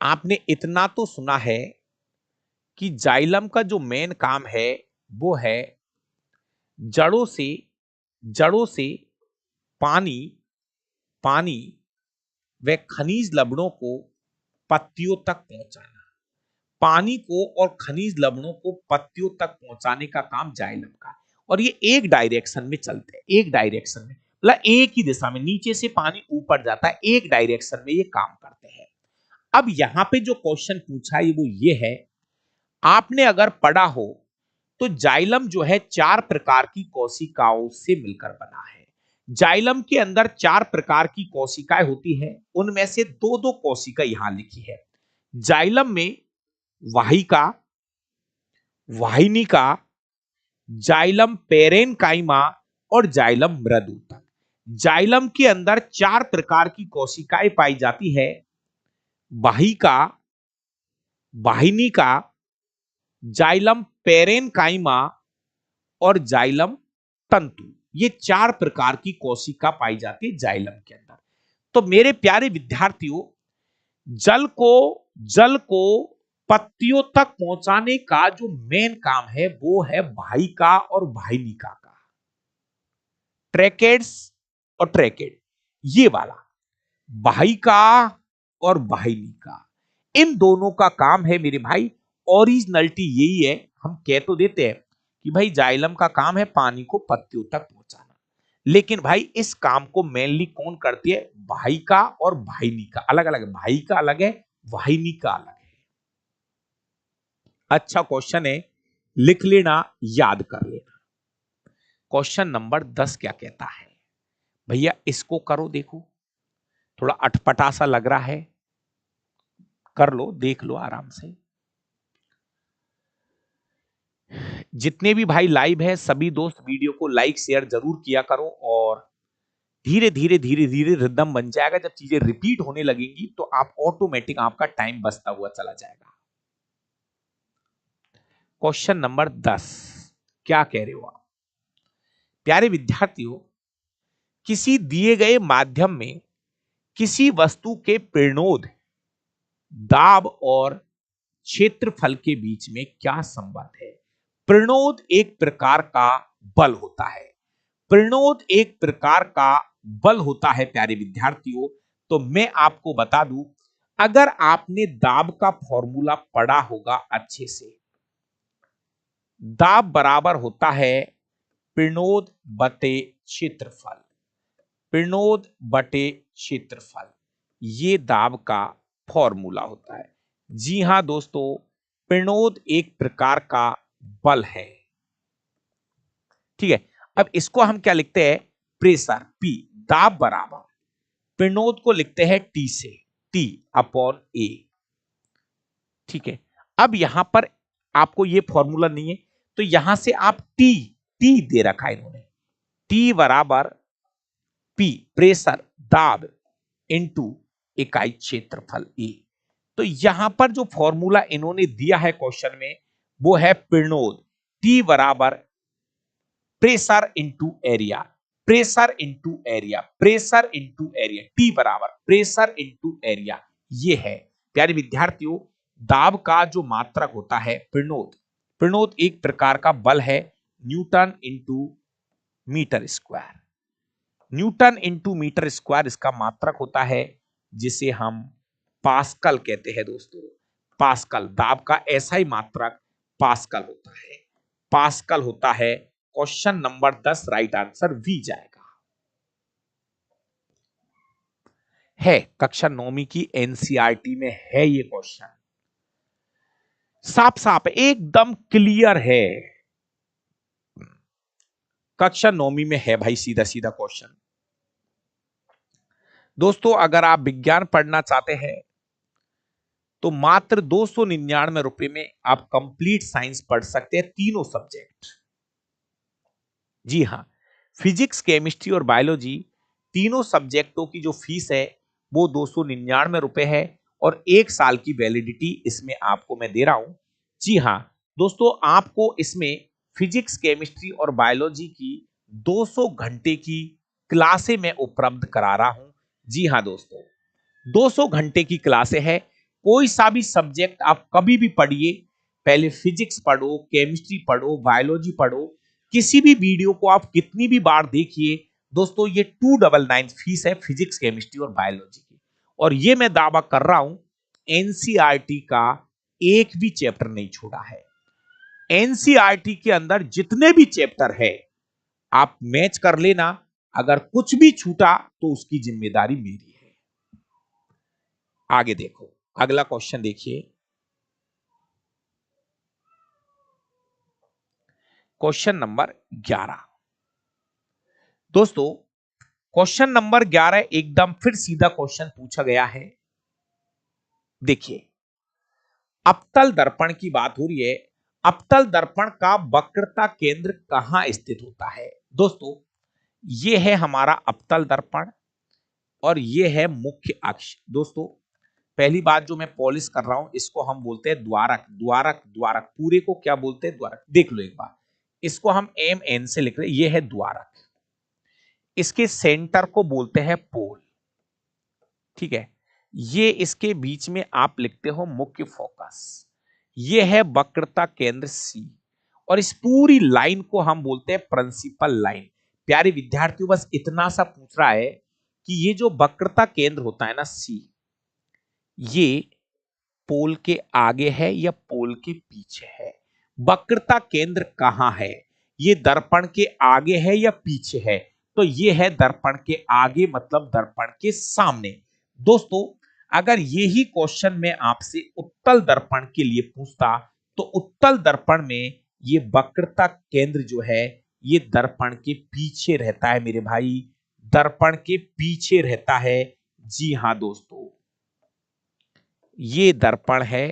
आपने इतना तो सुना है कि जाइलम का जो मेन काम है वो है जड़ों से जड़ों से पानी पानी व खनिज लवणों को पत्तियों तक पहुंचाना। पानी को और खनिज लवणों को पत्तियों तक पहुंचाने का काम जाइलम का है। और ये एक डायरेक्शन में चलते हैं, एक डायरेक्शन में, मतलब एक ही दिशा में, नीचे से पानी ऊपर जाता है, एक डायरेक्शन में ये काम करते हैं। अब यहां पे जो क्वेश्चन पूछा है वो ये है, आपने अगर पढ़ा हो तो जाइलम जो है 4 प्रकार की कोशिकाओं से मिलकर बना है। जाइलम के अंदर 4 प्रकार की कोशिकाएं होती है, उनमें से दो दो कोशिका यहां लिखी है। जाइलम में वाहिका, वाहिनिका, जाइलम पेरेनकाइमा और जाइलम मृदुतक। जाइलम के अंदर 4 प्रकार की कोशिकाएं पाई जाती है। वाहिका, वाहिनिका, जाइलम पेरेनकाइमा और जाइलम तंतु। ये 4 प्रकार की कोशिका पाई जाती है जाइलम के अंदर। तो मेरे प्यारे विद्यार्थियों, जल को पत्तियों तक पहुंचाने का जो मेन काम है वो है वाहिका और वाहिनिका का। ट्रैकेड्स और ट्रैकेड, ये वाला वाहिका और वाहिनिका, इन दोनों का काम है मेरे भाई। ओरिजिनलिटी यही है, हम कह तो देते हैं कि भाई जाइलम का काम है पानी को पत्तियों तक पहुंचाना, लेकिन भाई इस काम को मेनली कौन करती है? वाहिका और वाहिनिका। अलग अलग है, वाहिका अलग है, वाहिनिका अलग है। अच्छा क्वेश्चन है, लिख लेना, याद कर लेना। क्वेश्चन नंबर 10 क्या कहता है भैया? इसको करो, देखो थोड़ा अटपटा सा लग रहा है, कर लो, देख लो आराम से। जितने भी भाई लाइव है सभी दोस्त वीडियो को लाइक शेयर जरूर किया करो, और धीरे धीरे धीरे धीरे रिदम बन जाएगा। जब चीजें रिपीट होने लगेंगी तो आप ऑटोमेटिक आपका टाइम बचता हुआ चला जाएगा। क्वेश्चन नंबर 10 क्या कह रहे हो आप? प्यारे विद्यार्थियों, किसी दिए गए माध्यम में किसी वस्तु के प्रणोद, दाब और क्षेत्रफल के बीच में क्या संबंध है? प्रणोद एक प्रकार का बल होता है। प्रणोद एक प्रकार का बल होता है प्यारे विद्यार्थियों। तो मैं आपको बता दूं, अगर आपने दाब का फॉर्मूला पढ़ा होगा अच्छे से, दाब बराबर होता है प्रणोद बटे क्षेत्रफल। प्रणोद बटे क्षेत्रफल, ये दाब का फॉर्मूला होता है। जी हां दोस्तों, प्रणोद एक प्रकार का बल है। ठीक है, अब इसको हम क्या लिखते हैं? Pressure P। दाब बराबर प्रणोद को लिखते हैं T से, T अपॉन A। ठीक है, अब यहां पर आपको ये फॉर्मूला नहीं है तो यहां से आप T दे रखा है इन्होंने, T बराबर P प्रेशर, दाब इनटू इकाई क्षेत्रफल A। तो यहां पर जो फॉर्मूला इन्होंने दिया है क्वेश्चन में वो है प्रणोद T बराबर pressure into area, pressure into area, pressure into area, T बराबर प्रेशर इंटू एरिया। ये है प्यारे विद्यार्थियों दाब का जो मात्रक होता है प्रणोद। प्रणोद एक प्रकार का बल है, newton into metre square. Newton into metre square इसका मात्रक होता है, जिसे हम पास्कल कहते हैं दोस्तों। पास्कल, दाब का ऐसा ही मात्रक पास्कल होता है, पास्कल होता है। Question number 10 right answer B जाएगा। है कक्षा 9वीं की एनसीईआरटी में है ये क्वेश्चन, साफ साफ एकदम क्लियर है, कक्षा 9वीं में है भाई, सीधा सीधा क्वेश्चन। दोस्तों अगर आप विज्ञान पढ़ना चाहते हैं तो मात्र 299 रुपए में आप कंप्लीट साइंस पढ़ सकते हैं, तीनों सब्जेक्ट। जी हां, फिजिक्स, केमिस्ट्री और बायोलॉजी तीनों सब्जेक्टों की जो फीस है वो 299 रुपए है, और 1 साल की वैलिडिटी इसमें आपको मैं दे रहा हूं। जी हां दोस्तों, आपको इसमें फिजिक्स, केमिस्ट्री और बायोलॉजी की 200 घंटे की क्लासें मैं उपलब्ध करा रहा हूं। जी हां दोस्तों, 200 घंटे की क्लासें हैं। कोई सा भी सब्जेक्ट आप कभी भी पढ़िए, पहले फिजिक्स पढ़ो, केमिस्ट्री पढ़ो, बायोलॉजी पढ़ो, किसी भी वीडियो को आप कितनी भी बार देखिए दोस्तों, ये 299 फीस है फिजिक्स, केमिस्ट्री और बायोलॉजी की। और ये मैं दावा कर रहा हूं एनसीईआरटी का एक भी चैप्टर नहीं छोड़ा है। एनसीईआरटी के अंदर जितने भी चैप्टर है आप मैच कर लेना, अगर कुछ भी छूटा तो उसकी जिम्मेदारी मेरी है। आगे देखो, अगला क्वेश्चन देखिए, क्वेश्चन नंबर 11। दोस्तों क्वेश्चन नंबर 11 एकदम फिर सीधा क्वेश्चन पूछा गया है। देखिए, अपतल दर्पण की बात हो रही है। अपतल दर्पण का वक्रता केंद्र कहां स्थित होता है? दोस्तों यह है हमारा अपतल दर्पण और यह है मुख्य अक्ष। दोस्तों पहली बात जो मैं पॉलिश कर रहा हूं, इसको हम बोलते हैं द्वारक। द्वारक द्वारक पूरे को क्या बोलते हैं? द्वारक। देख लो एक बार, इसको हम एम एन से लिख रहे हैं, यह है द्वारक। इसके सेंटर को बोलते हैं पोल, ठीक है। ये इसके बीच में आप लिखते हो मुख्य फोकस। ये है वक्रता केंद्र सी, और इस पूरी लाइन को हम बोलते हैं प्रिंसिपल लाइन। प्यारे विद्यार्थियों बस इतना सा पूछ रहा है कि ये जो वक्रता केंद्र होता है ना सी, ये पोल के आगे है या पोल के पीछे है? वक्रता केंद्र कहां है? ये दर्पण के आगे है या पीछे है? तो ये है दर्पण के आगे, मतलब दर्पण के सामने। दोस्तों अगर यही क्वेश्चन मैं आपसे उत्तल दर्पण के लिए पूछता, तो उत्तल दर्पण में ये वक्रता केंद्र जो है ये दर्पण के पीछे रहता है मेरे भाई, दर्पण के पीछे रहता है। जी हां दोस्तों, ये दर्पण है,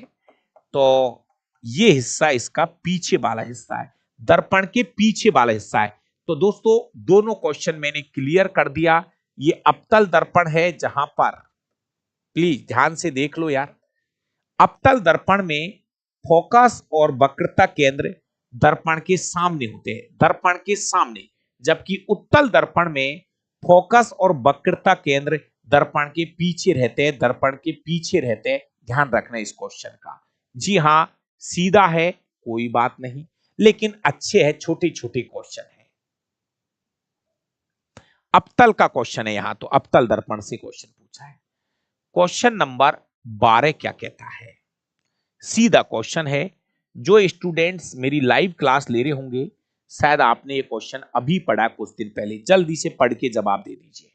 तो ये हिस्सा इसका पीछे वाला हिस्सा है, दर्पण के पीछे वाला हिस्सा है। तो दोस्तों दोनों क्वेश्चन मैंने क्लियर कर दिया। ये अपतल दर्पण है, जहां पर प्लीज ध्यान से देख लो यार, अपतल दर्पण में फोकस और वक्रता केंद्र दर्पण के सामने होते हैं, दर्पण के सामने। जबकि उत्तल दर्पण में फोकस और वक्रता केंद्र दर्पण के पीछे रहते हैं, दर्पण के पीछे रहते हैं। ध्यान रखना इस क्वेश्चन का। जी हां, सीधा है कोई बात नहीं, लेकिन अच्छे है, छोटे छोटे क्वेश्चन है। अपतल का क्वेश्चन है यहां, तो अपतल दर्पण से क्वेश्चन पूछा है। क्वेश्चन नंबर 12 क्या कहता है? सीधा क्वेश्चन है। जो स्टूडेंट्स मेरी लाइव क्लास ले रहे होंगे, शायद आपने ये क्वेश्चन अभी पढ़ा कुछ दिन पहले, जल्दी से पढ़ के जवाब दे दीजिए।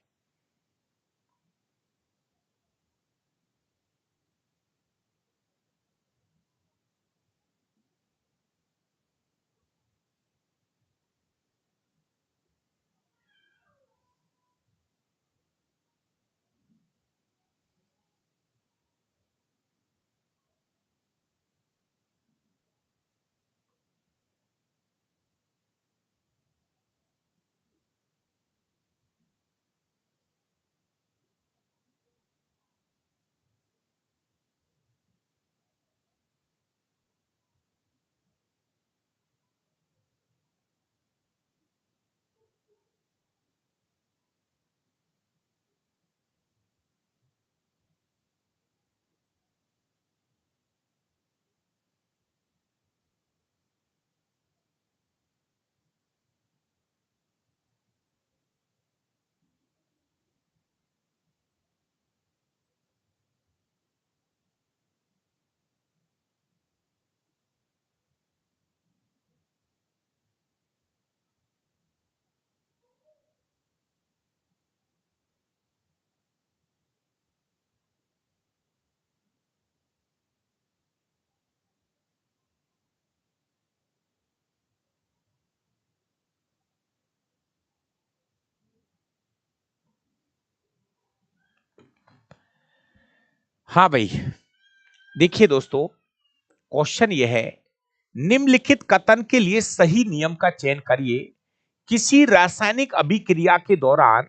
हाँ भाई, देखिए दोस्तों, क्वेश्चन यह है, निम्नलिखित कथन के लिए सही नियम का चयन करिए। किसी रासायनिक अभिक्रिया के दौरान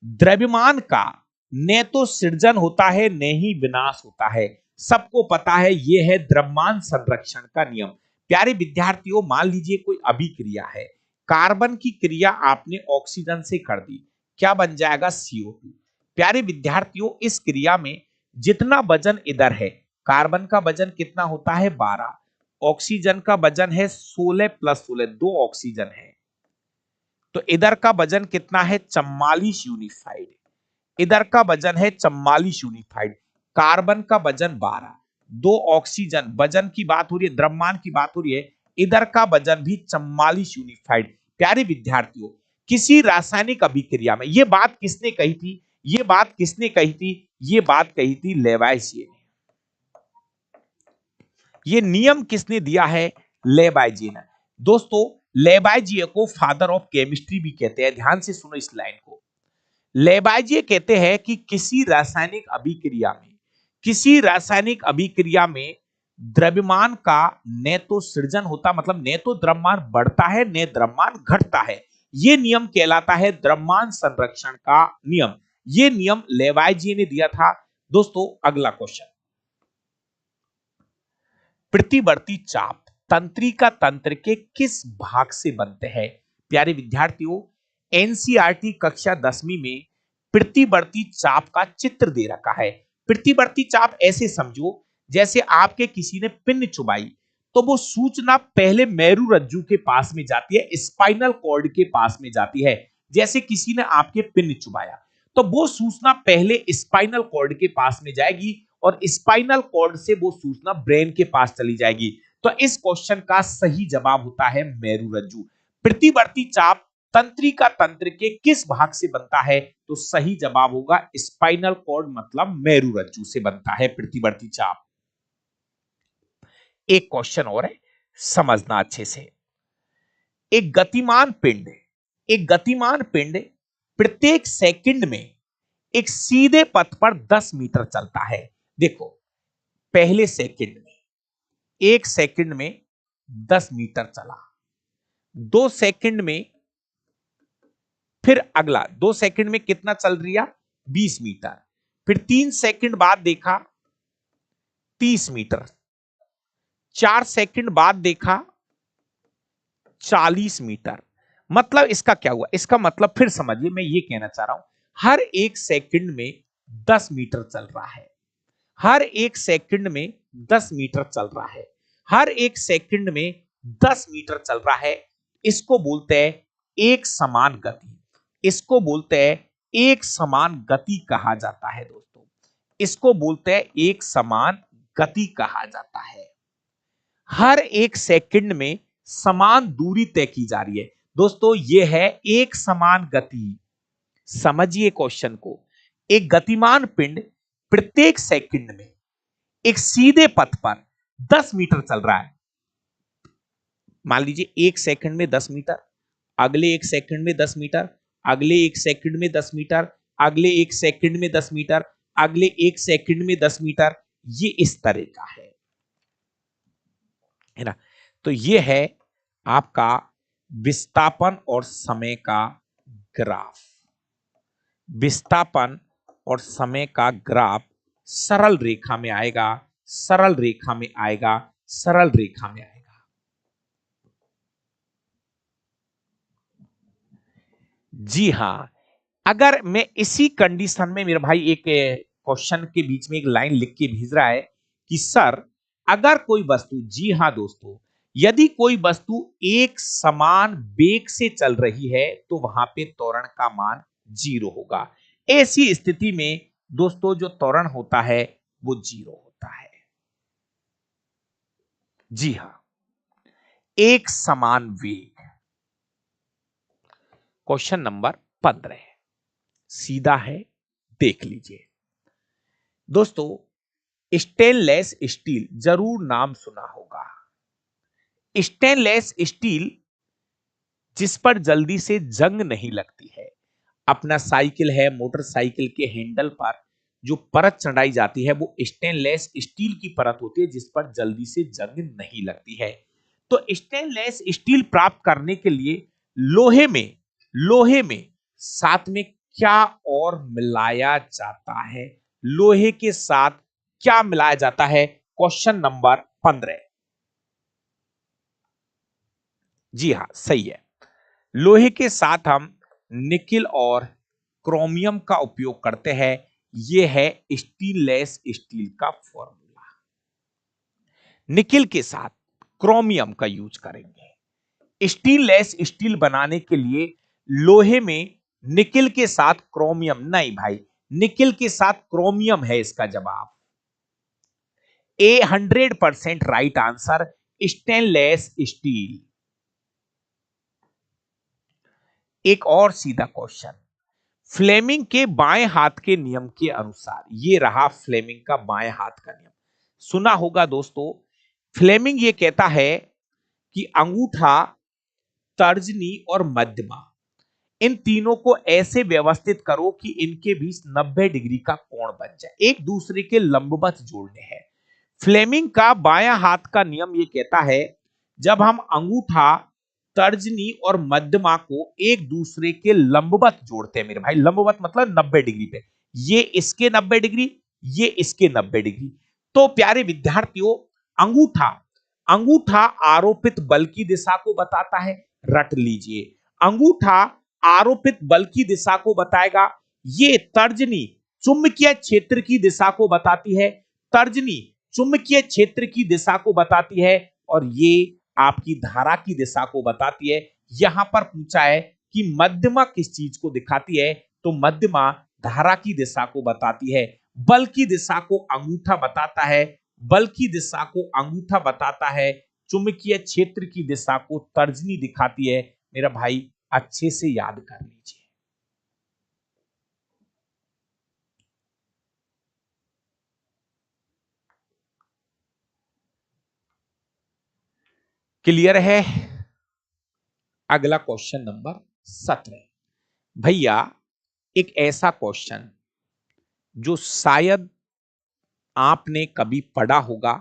द्रव्यमान का न तो सृजन होता है न ही विनाश होता है। सबको पता है यह है द्रव्यमान संरक्षण का नियम। प्यारे विद्यार्थियों, मान लीजिए कोई अभिक्रिया है, कार्बन की क्रिया आपने ऑक्सीजन से कर दी, क्या बन जाएगा? CO2। प्यारे विद्यार्थियों, इस क्रिया में जितना वजन इधर है, कार्बन का वजन कितना होता है? 12, ऑक्सीजन का वजन है 16 + 16, 2 ऑक्सीजन है। तो इधर का वजन कितना है 44 यूनिफाइड, इधर का वजन है 44 यूनिफाइड, कार्बन का वजन 12, दो ऑक्सीजन, वजन की बात हो रही है, द्रव्यमान की बात हो रही है, इधर का वजन भी 44 यूनिफाइड। प्यारे विद्यार्थियों, किसी रासायनिक अभिक्रिया में, ये बात किसने कही थी, ये बात किसने कही थी, ये बात कही थी लेवाइजिए ने। ये नियम किसने दिया है, लेवाइजिए ने। दोस्तों, लेवाइजिए को फादर ऑफ केमिस्ट्री भी कहते हैं। ध्यान से सुनो इस लाइन को। लेबाइजिए कहते हैं कि किसी रासायनिक अभिक्रिया में, किसी रासायनिक अभिक्रिया में द्रव्यमान का न तो सृजन होता, मतलब न तो द्रव्यमान बढ़ता है न द्रव्यमान घटता है। यह नियम कहलाता है द्रव्यमान संरक्षण का नियम। यह नियम लेबाइजिए ने दिया था। दोस्तों, अगला क्वेश्चन, प्रतिवर्ती चाप तंत्रिका तंत्र के किस भाग से बनते हैं। प्यारे विद्यार्थियों, एनसीईआरटी कक्षा 10वीं में प्रतिवर्ती चाप का चित्र दे रखा है। प्रतिवर्ती चाप ऐसे समझो जैसे आपके किसी ने पिन चुबाई, तो वो सूचना पहले मेरुरज्जु के पास में जाती है, स्पाइनल कॉर्ड के पास में जाती है। जैसे किसी ने आपके पिन चुबाया, तो वो सूचना पहले स्पाइनल कॉर्ड के पास में जाएगी और स्पाइनल कॉर्ड से वो सूचना ब्रेन के पास चली जाएगी। तो इस क्वेश्चन का सही जवाब होता है मेरुरज्जु। प्रतिवर्ती चाप तंत्रिका तंत्र के किस भाग से बनता है, तो सही जवाब होगा स्पाइनल कॉर्ड, मतलब मेरुरज्जु से बनता है प्रतिवर्ती चाप। एक क्वेश्चन और है, समझना अच्छे से। एक गतिमान पिंड, एक गतिमान पिंड प्रत्येक सेकंड में एक सीधे पथ पर 10 मीटर चलता है। देखो, पहले सेकंड में, एक सेकंड में 10 मीटर चला, 2 सेकंड में, फिर अगला 2 सेकंड में कितना चल रहा, 20 मीटर, फिर 3 सेकंड बाद देखा 30 मीटर, 4 सेकंड बाद देखा 40 मीटर। मतलब इसका क्या हुआ, इसका मतलब फिर समझिए, मैं ये कहना चाह रहा हूं, हर एक सेकंड में 10 मीटर चल रहा है, हर एक सेकंड में 10 मीटर चल रहा है, हर एक सेकंड में 10 मीटर चल रहा है। इसको बोलते हैं एक समान गति, इसको बोलते हैं एक समान गति कहा जाता है। दोस्तों, इसको बोलते हैं एक समान गति कहा जाता है। हर एक सेकंड में समान दूरी तय की जा रही है। दोस्तों, यह है एक समान गति। समझिए क्वेश्चन को। एक गतिमान पिंड प्रत्येक सेकंड में एक सीधे पथ पर 10 मीटर चल रहा है। मान लीजिए एक सेकंड में 10 मीटर, अगले एक सेकंड में 10 मीटर, अगले एक सेकंड में 10 मीटर, अगले एक सेकंड में 10 मीटर, अगले एक सेकंड में 10 मीटर। ये इस तरह का है ना। तो ये है आपका विस्थापन और समय का ग्राफ। विस्थापन और समय का ग्राफ सरल रेखा में आएगा, सरल रेखा में आएगा, सरल रेखा में आएगा। जी हां, अगर मैं इसी कंडीशन में, मेरा भाई एक क्वेश्चन के बीच में एक लाइन लिख के भेज रहा है कि सर, अगर कोई वस्तु, जी हां दोस्तों, यदि कोई वस्तु एक समान वेग से चल रही है तो वहां पे त्वरण का मान 0 होगा। ऐसी स्थिति में दोस्तों जो त्वरण होता है वो 0 होता है। जी हां, एक समान वेग। क्वेश्चन नंबर 15 सीधा है, देख लीजिए। दोस्तों, स्टेनलेस स्टील जरूर नाम सुना होगा। स्टेनलेस स्टील जिस पर जल्दी से जंग नहीं लगती है। अपना साइकिल है, मोटरसाइकिल के हैंडल पर जो परत चढ़ाई जाती है वो स्टेनलेस स्टील की परत होती है जिस पर जल्दी से जंग नहीं लगती है। तो स्टेनलेस स्टील प्राप्त करने के लिए लोहे में साथ में क्या और मिलाया जाता है, लोहे के साथ क्या मिलाया जाता है। Question number 15। जी हां, सही है। लोहे के साथ हम निकिल और क्रोमियम का उपयोग करते हैं। यह है स्टेनलेस स्टील का फॉर्मूला। निकिल के साथ क्रोमियम का यूज करेंगे। स्टेनलेस स्टील बनाने के लिए लोहे में निकिल के साथ क्रोमियम, नहीं भाई, निकिल के साथ क्रोमियम है इसका जवाब। ए 100% राइट आंसर, स्टेनलेस स्टील। एक और सीधा क्वेश्चन, फ्लेमिंग के बाएं हाथ के नियम के अनुसार, ये रहा फ्लेमिंग का बाएं हाथ का नियम, सुना होगा दोस्तों। फ्लेमिंग ये कहता है कि अंगूठा, तर्जनी और मध्यमा, इन तीनों को ऐसे व्यवस्थित करो कि इनके बीच 90 डिग्री का कोण बन जाए, एक दूसरे के लंबवत जोड़ने हैं। फ्लेमिंग का बायां हाथ का नियम यह कहता है, जब हम अंगूठा, तर्जनी और मध्यमा को एक दूसरे के लंबवत जोड़ते हैं मेरे भाई, लंबवत मतलब 90 डिग्री पे, ये इसके 90 डिग्री, ये इसके 90 डिग्री, तो प्यारे विद्यार्थियों, अंगूठा, अंगूठा आरोपित बल की दिशा को बताता है, रट लीजिए, अंगूठा आरोपित बल की दिशा को बताएगा। ये तर्जनी चुंबकीय क्षेत्र की दिशा को बताती है, तर्जनी चुंबकीय क्षेत्र की दिशा को बताती है, और ये आपकी धारा की दिशा को बताती है। यहां पर पूछा है कि मध्यमा किस चीज को दिखाती है, तो मध्यमा धारा की दिशा को बताती है। बल की दिशा को अंगूठा बताता है, बल की दिशा को अंगूठा बताता है, चुंबकीय क्षेत्र की दिशा को तर्जनी दिखाती है। मेरा भाई अच्छे से याद कर लीजिए। क्लियर है? अगला क्वेश्चन नंबर 17 भैया, एक ऐसा क्वेश्चन जो शायद आपने कभी पढ़ा होगा,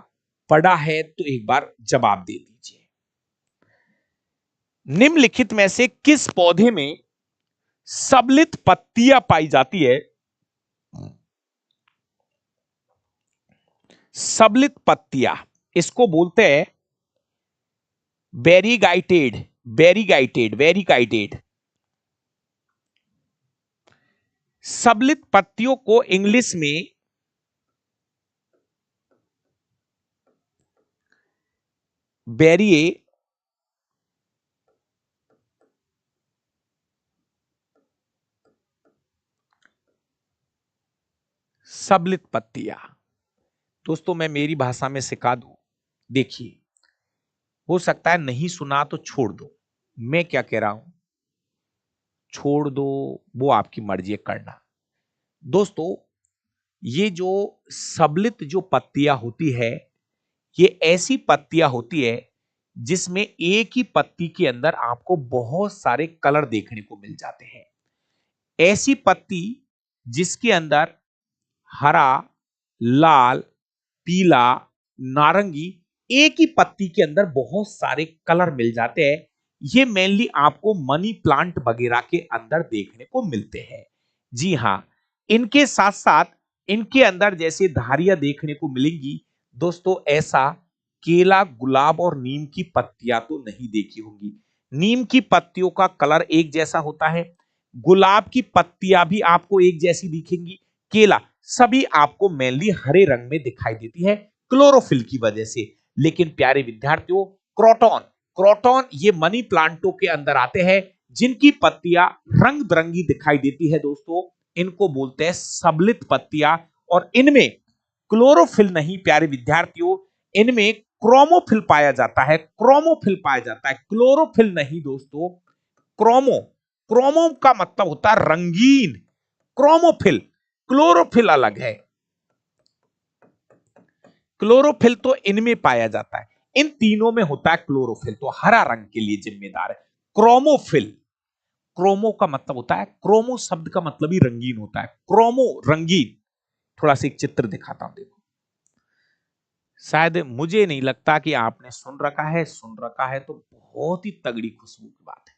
पढ़ा है तो एक बार जवाब दे दीजिए। निम्नलिखित में से किस पौधे में सबलित पत्तियां पाई जाती है? सबलित पत्तियां, इसको बोलते हैं वेरीगाइटेड, वेरीगाइटेड, वेरीगाइटेड। सबलित पत्तियों को इंग्लिश में बेरिए, सबलित पत्तियां, दोस्तों मैं मेरी भाषा में सिखा दूं, देखिए, हो सकता है नहीं सुना तो छोड़ दो, मैं क्या कह रहा हूं, छोड़ दो वो आपकी मर्जी है करना। दोस्तों, ये जो सबलित जो पत्तियां होती है, ये ऐसी पत्तियां होती है जिसमें एक ही पत्ती के अंदर आपको बहुत सारे कलर देखने को मिल जाते हैं। ऐसी पत्ती जिसके अंदर हरा, लाल, पीला, नारंगी, एक ही पत्ती के अंदर बहुत सारे कलर मिल जाते हैं, ये मेनली आपको मनी प्लांट वगैरह के अंदर देखने को मिलते हैं। जी हां, इनके साथ साथ इनके अंदर जैसे धारियां देखने को मिलेंगी, दोस्तों ऐसा केला, गुलाब और नीम की पत्तियां तो नहीं देखी होंगी। नीम की पत्तियों का कलर एक जैसा होता है, गुलाब की पत्तियां भी आपको एक जैसी दिखेंगी, केला सभी आपको मेनली हरे रंग में दिखाई देती है क्लोरोफिल की वजह से। लेकिन प्यारे विद्यार्थियों, क्रोटॉन, क्रोटॉन ये मनी प्लांटों के अंदर आते हैं जिनकी पत्तियां रंग बिरंगी दिखाई देती है दोस्तों, इनको बोलते हैं सबलित पत्तियां। और इनमें क्लोरोफिल नहीं प्यारे विद्यार्थियों, इनमें क्रोमोफिल पाया जाता है, क्रोमोफिल पाया जाता है, क्लोरोफिल नहीं दोस्तों, क्रोमो, क्रोमो का मतलब होता है रंगीन, क्रोमोफिल, क्लोरोफिल अलग है, क्लोरोफिल तो इनमें पाया जाता है, इन तीनों में होता है क्लोरोफिल, तो हरा रंग के लिए जिम्मेदार है क्रोमोफिल। क्रोमो का मतलब होता है, क्रोमो शब्द का मतलब ही रंगीन होता है, क्रोमो रंगीन। थोड़ा सा एक चित्र दिखाता हूं, देखो, शायद मुझे नहीं लगता कि आपने सुन रखा है, सुन रखा है तो बहुत ही तगड़ी खुशबू की बात है।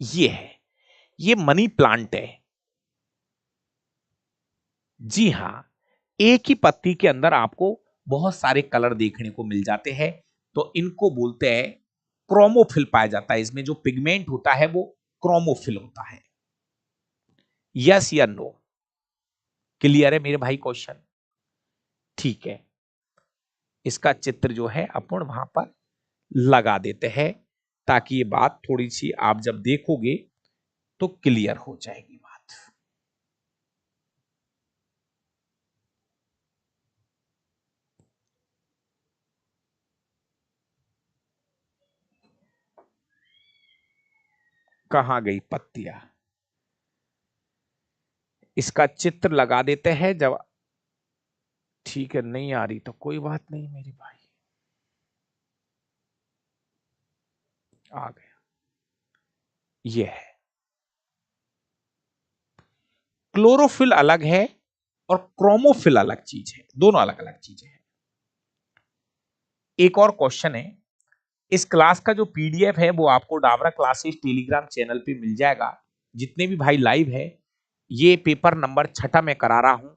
ये है, ये मनी प्लांट है। जी हां, एक ही पत्ती के अंदर आपको बहुत सारे कलर देखने को मिल जाते हैं, तो इनको बोलते हैं क्रोमोफिल पाया जाता है, इसमें जो पिगमेंट होता है वो क्रोमोफिल होता है। यस या नो? क्लियर है मेरे भाई क्वेश्चन? ठीक है, इसका चित्र जो है अपन वहां पर लगा देते हैं ताकि ये बात थोड़ी सी आप जब देखोगे तो क्लियर हो जाएगी बात। कहां गई पत्तियां? इसका चित्र लगा देते हैं। जब ठीक है, नहीं आ रही तो कोई बात नहीं मेरे भाई। आ गया, ये है। क्लोरोफिल अलग है और क्रोमोफिल अलग चीज है, दोनों अलग अलग चीजें हैं। एक और क्वेश्चन है। इस क्लास का जो पीडीएफ है वो आपको डाबरा क्लासेस टेलीग्राम चैनल पे मिल जाएगा। जितने भी भाई लाइव है, ये पेपर नंबर 6 में करा रहा हूं।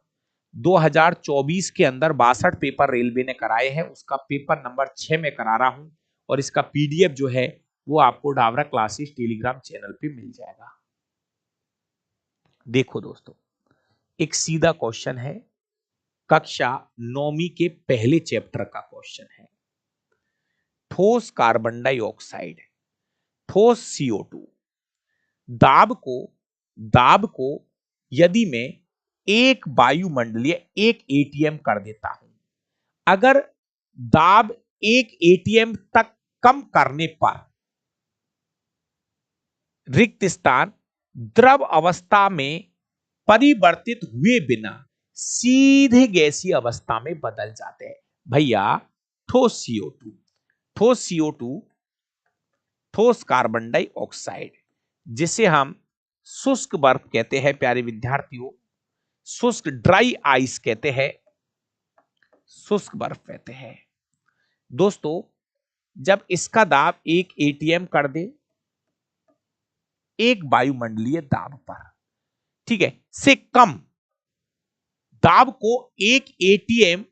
2024 के अंदर 62 पेपर रेलवे ने कराए हैं, उसका पेपर नंबर 6 में करा रहा हूं। और इसका पीडीएफ जो है वो आपको डाबरा क्लासेस टेलीग्राम चैनल पे मिल जाएगा। देखो दोस्तों, एक सीधा क्वेश्चन है, कक्षा 9वीं के पहले चैप्टर का क्वेश्चन है। ठोस कार्बन डाइऑक्साइड, ठोस CO2, दाब को यदि मैं एक वायुमंडलीय 1 ATM कर देता हूं, अगर दाब 1 ATM तक कम करने पर रिक्त स्थान द्रव अवस्था में परिवर्तित हुए बिना सीधे गैसीय अवस्था में बदल जाते हैं। भैया, ठोस CO2, ठोस CO2, ठोस कार्बन डाइऑक्साइड, जिसे हम शुष्क बर्फ कहते हैं प्यारे विद्यार्थियों, शुष्क ड्राई आइस कहते हैं, शुष्क बर्फ कहते हैं। दोस्तों, जब इसका दाब 1 ATM कर दे, एक वायुमंडलीय दाब पर, ठीक है, से कम दाब को 1 ATM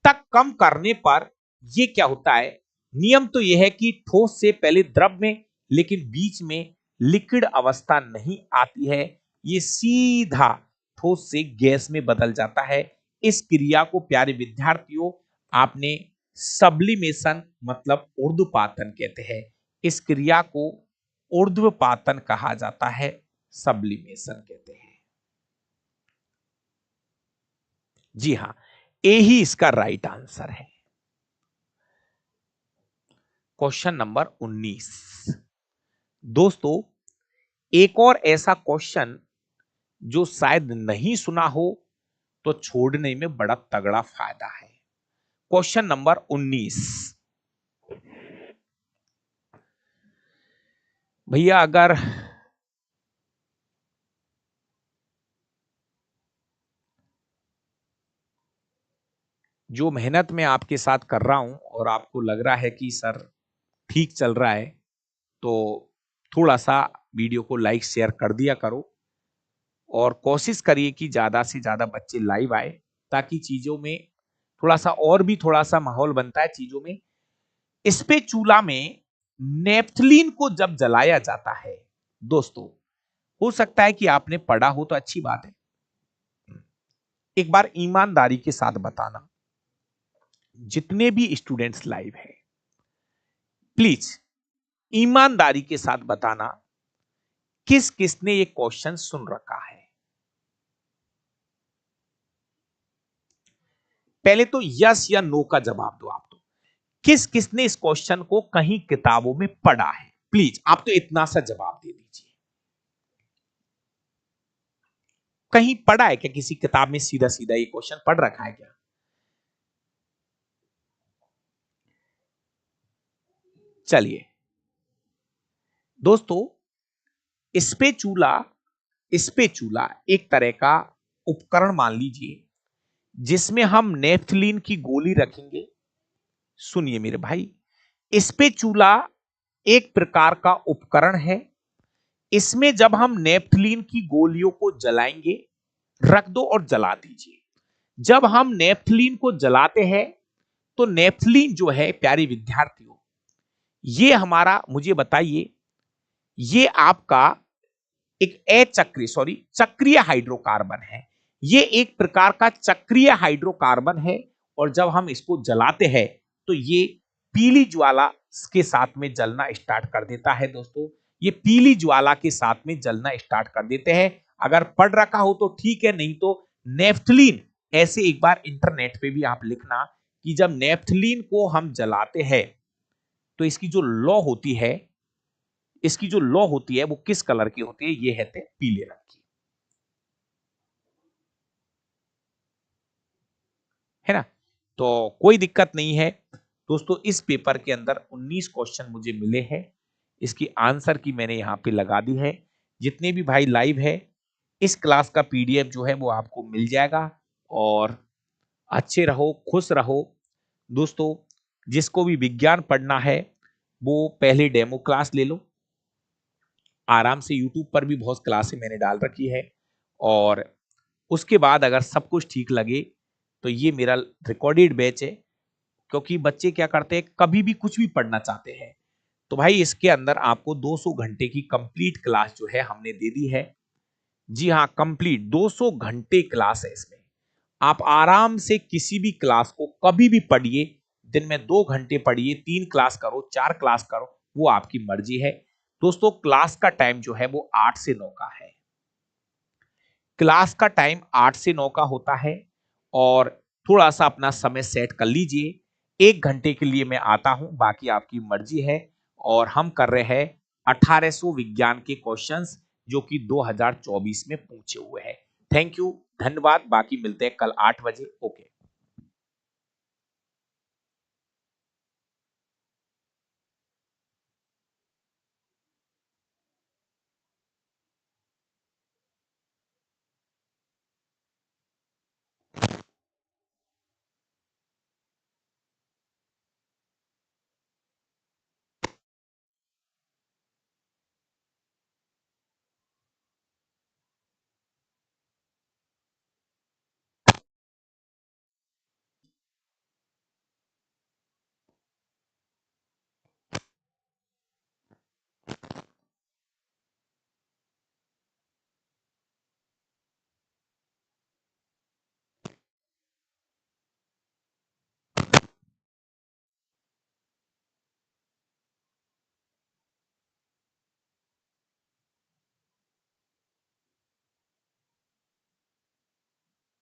तक कम करने पर यह क्या होता है? नियम तो यह है कि ठोस से पहले द्रव में, लेकिन बीच में लिक्विड अवस्था नहीं आती है, ये सीधा ठोस से गैस में बदल जाता है। इस क्रिया को प्यारे विद्यार्थियों आपने सब्लिमेशन मतलब ऊर्ध्वपातन कहते हैं। इस क्रिया को ऊर्ध्वपातन कहा जाता है, सब्लिमेशन कहते हैं। जी हां, ए ही इसका राइट आंसर है। Question number 19। दोस्तों, एक और ऐसा क्वेश्चन जो शायद नहीं सुना हो तो छोड़ने में बड़ा तगड़ा फायदा है। Question number 19। भैया, अगर जो मेहनत मैं आपके साथ कर रहा हूं और आपको लग रहा है कि सर ठीक चल रहा है, तो थोड़ा सा वीडियो को लाइक शेयर कर दिया करो और कोशिश करिए कि ज्यादा से ज्यादा बच्चे लाइव आए, ताकि चीजों में थोड़ा सा और भी थोड़ा सा माहौल बनता है चीजों में। स्पेचुला में नेफ्थलीन को जब जलाया जाता है दोस्तों, हो सकता है कि आपने पढ़ा हो तो अच्छी बात है, एक बार ईमानदारी के साथ बताना, जितने भी स्टूडेंट्स लाइव हैं प्लीज ईमानदारी के साथ बताना, किस किसने ये क्वेश्चन सुन रखा है। पहले तो यस या नो का जवाब दो आप। तो किस किसने इस क्वेश्चन को कहीं किताबों में पढ़ा है? प्लीज आप तो इतना सा जवाब दे दीजिए। कहीं पढ़ा है क्या? किसी किताब में सीधा सीधा ये क्वेश्चन पढ़ रखा है क्या? चलिए दोस्तों, स्पेचूला, स्पेचूला एक तरह का उपकरण मान लीजिए, जिसमें हम नेफ्थलीन की गोली रखेंगे। सुनिए मेरे भाई, स्पेचूला एक प्रकार का उपकरण है। इसमें जब हम नेफ्थलीन की गोलियों को जलाएंगे, रख दो और जला दीजिए। जब हम नेफ्थलीन को जलाते हैं तो नेफ्थलीन जो है प्यारे विद्यार्थियों, ये हमारा, मुझे बताइए, ये आपका एक चक्रीय हाइड्रोकार्बन है। ये एक प्रकार का चक्रीय हाइड्रोकार्बन है और जब हम इसको जलाते हैं तो ये पीली ज्वाला के साथ में जलना स्टार्ट कर देता है दोस्तों। ये पीली ज्वाला के साथ में जलना स्टार्ट कर देते हैं। अगर पढ़ रखा हो तो ठीक है, नहीं तो नेफ्थलीन, ऐसे एक बार इंटरनेट पे भी आप लिखना कि जब नेफ्थलीन को हम जलाते हैं तो इसकी जो लौ होती है, इसकी जो लौ होती है वो किस कलर की होती है? ये है पीले रंग की, है ना। तो कोई दिक्कत नहीं है दोस्तों। इस पेपर के अंदर 19 क्वेश्चन मुझे मिले हैं, इसकी आंसर की मैंने यहां पे लगा दी है। जितने भी भाई लाइव है, इस क्लास का पीडीएफ जो है वो आपको मिल जाएगा। और अच्छे रहो, खुश रहो दोस्तों। जिसको भी विज्ञान पढ़ना है वो पहले डेमो क्लास ले लो आराम से। यूट्यूब पर भी बहुत क्लासें मैंने डाल रखी है। और उसके बाद अगर सब कुछ ठीक लगे तो ये मेरा रिकॉर्डेड बैच है। क्योंकि बच्चे क्या करते हैं, कभी भी कुछ भी पढ़ना चाहते हैं, तो भाई इसके अंदर आपको 200 घंटे की कंप्लीट क्लास जो है हमने दे दी है। जी हाँ, कंप्लीट 200 घंटे क्लास है इसमें। आप आराम से किसी भी क्लास को कभी भी पढ़िए। दिन में 2 घंटे पढ़िए, 3 क्लास करो, 4 क्लास करो, वो आपकी मर्जी है। दोस्तों क्लास का टाइम जो है वो 8 से 9 का है। क्लास का टाइम 8 से 9 का होता है। और थोड़ा सा अपना समय सेट कर लीजिए। 1 घंटे के लिए मैं आता हूं, बाकी आपकी मर्जी है। और हम कर रहे हैं 1800 विज्ञान के क्वेश्चंस जो कि 2024 में पूछे हुए हैं। थैंक यू, धन्यवाद। बाकी मिलते हैं कल 8 बजे। ओके।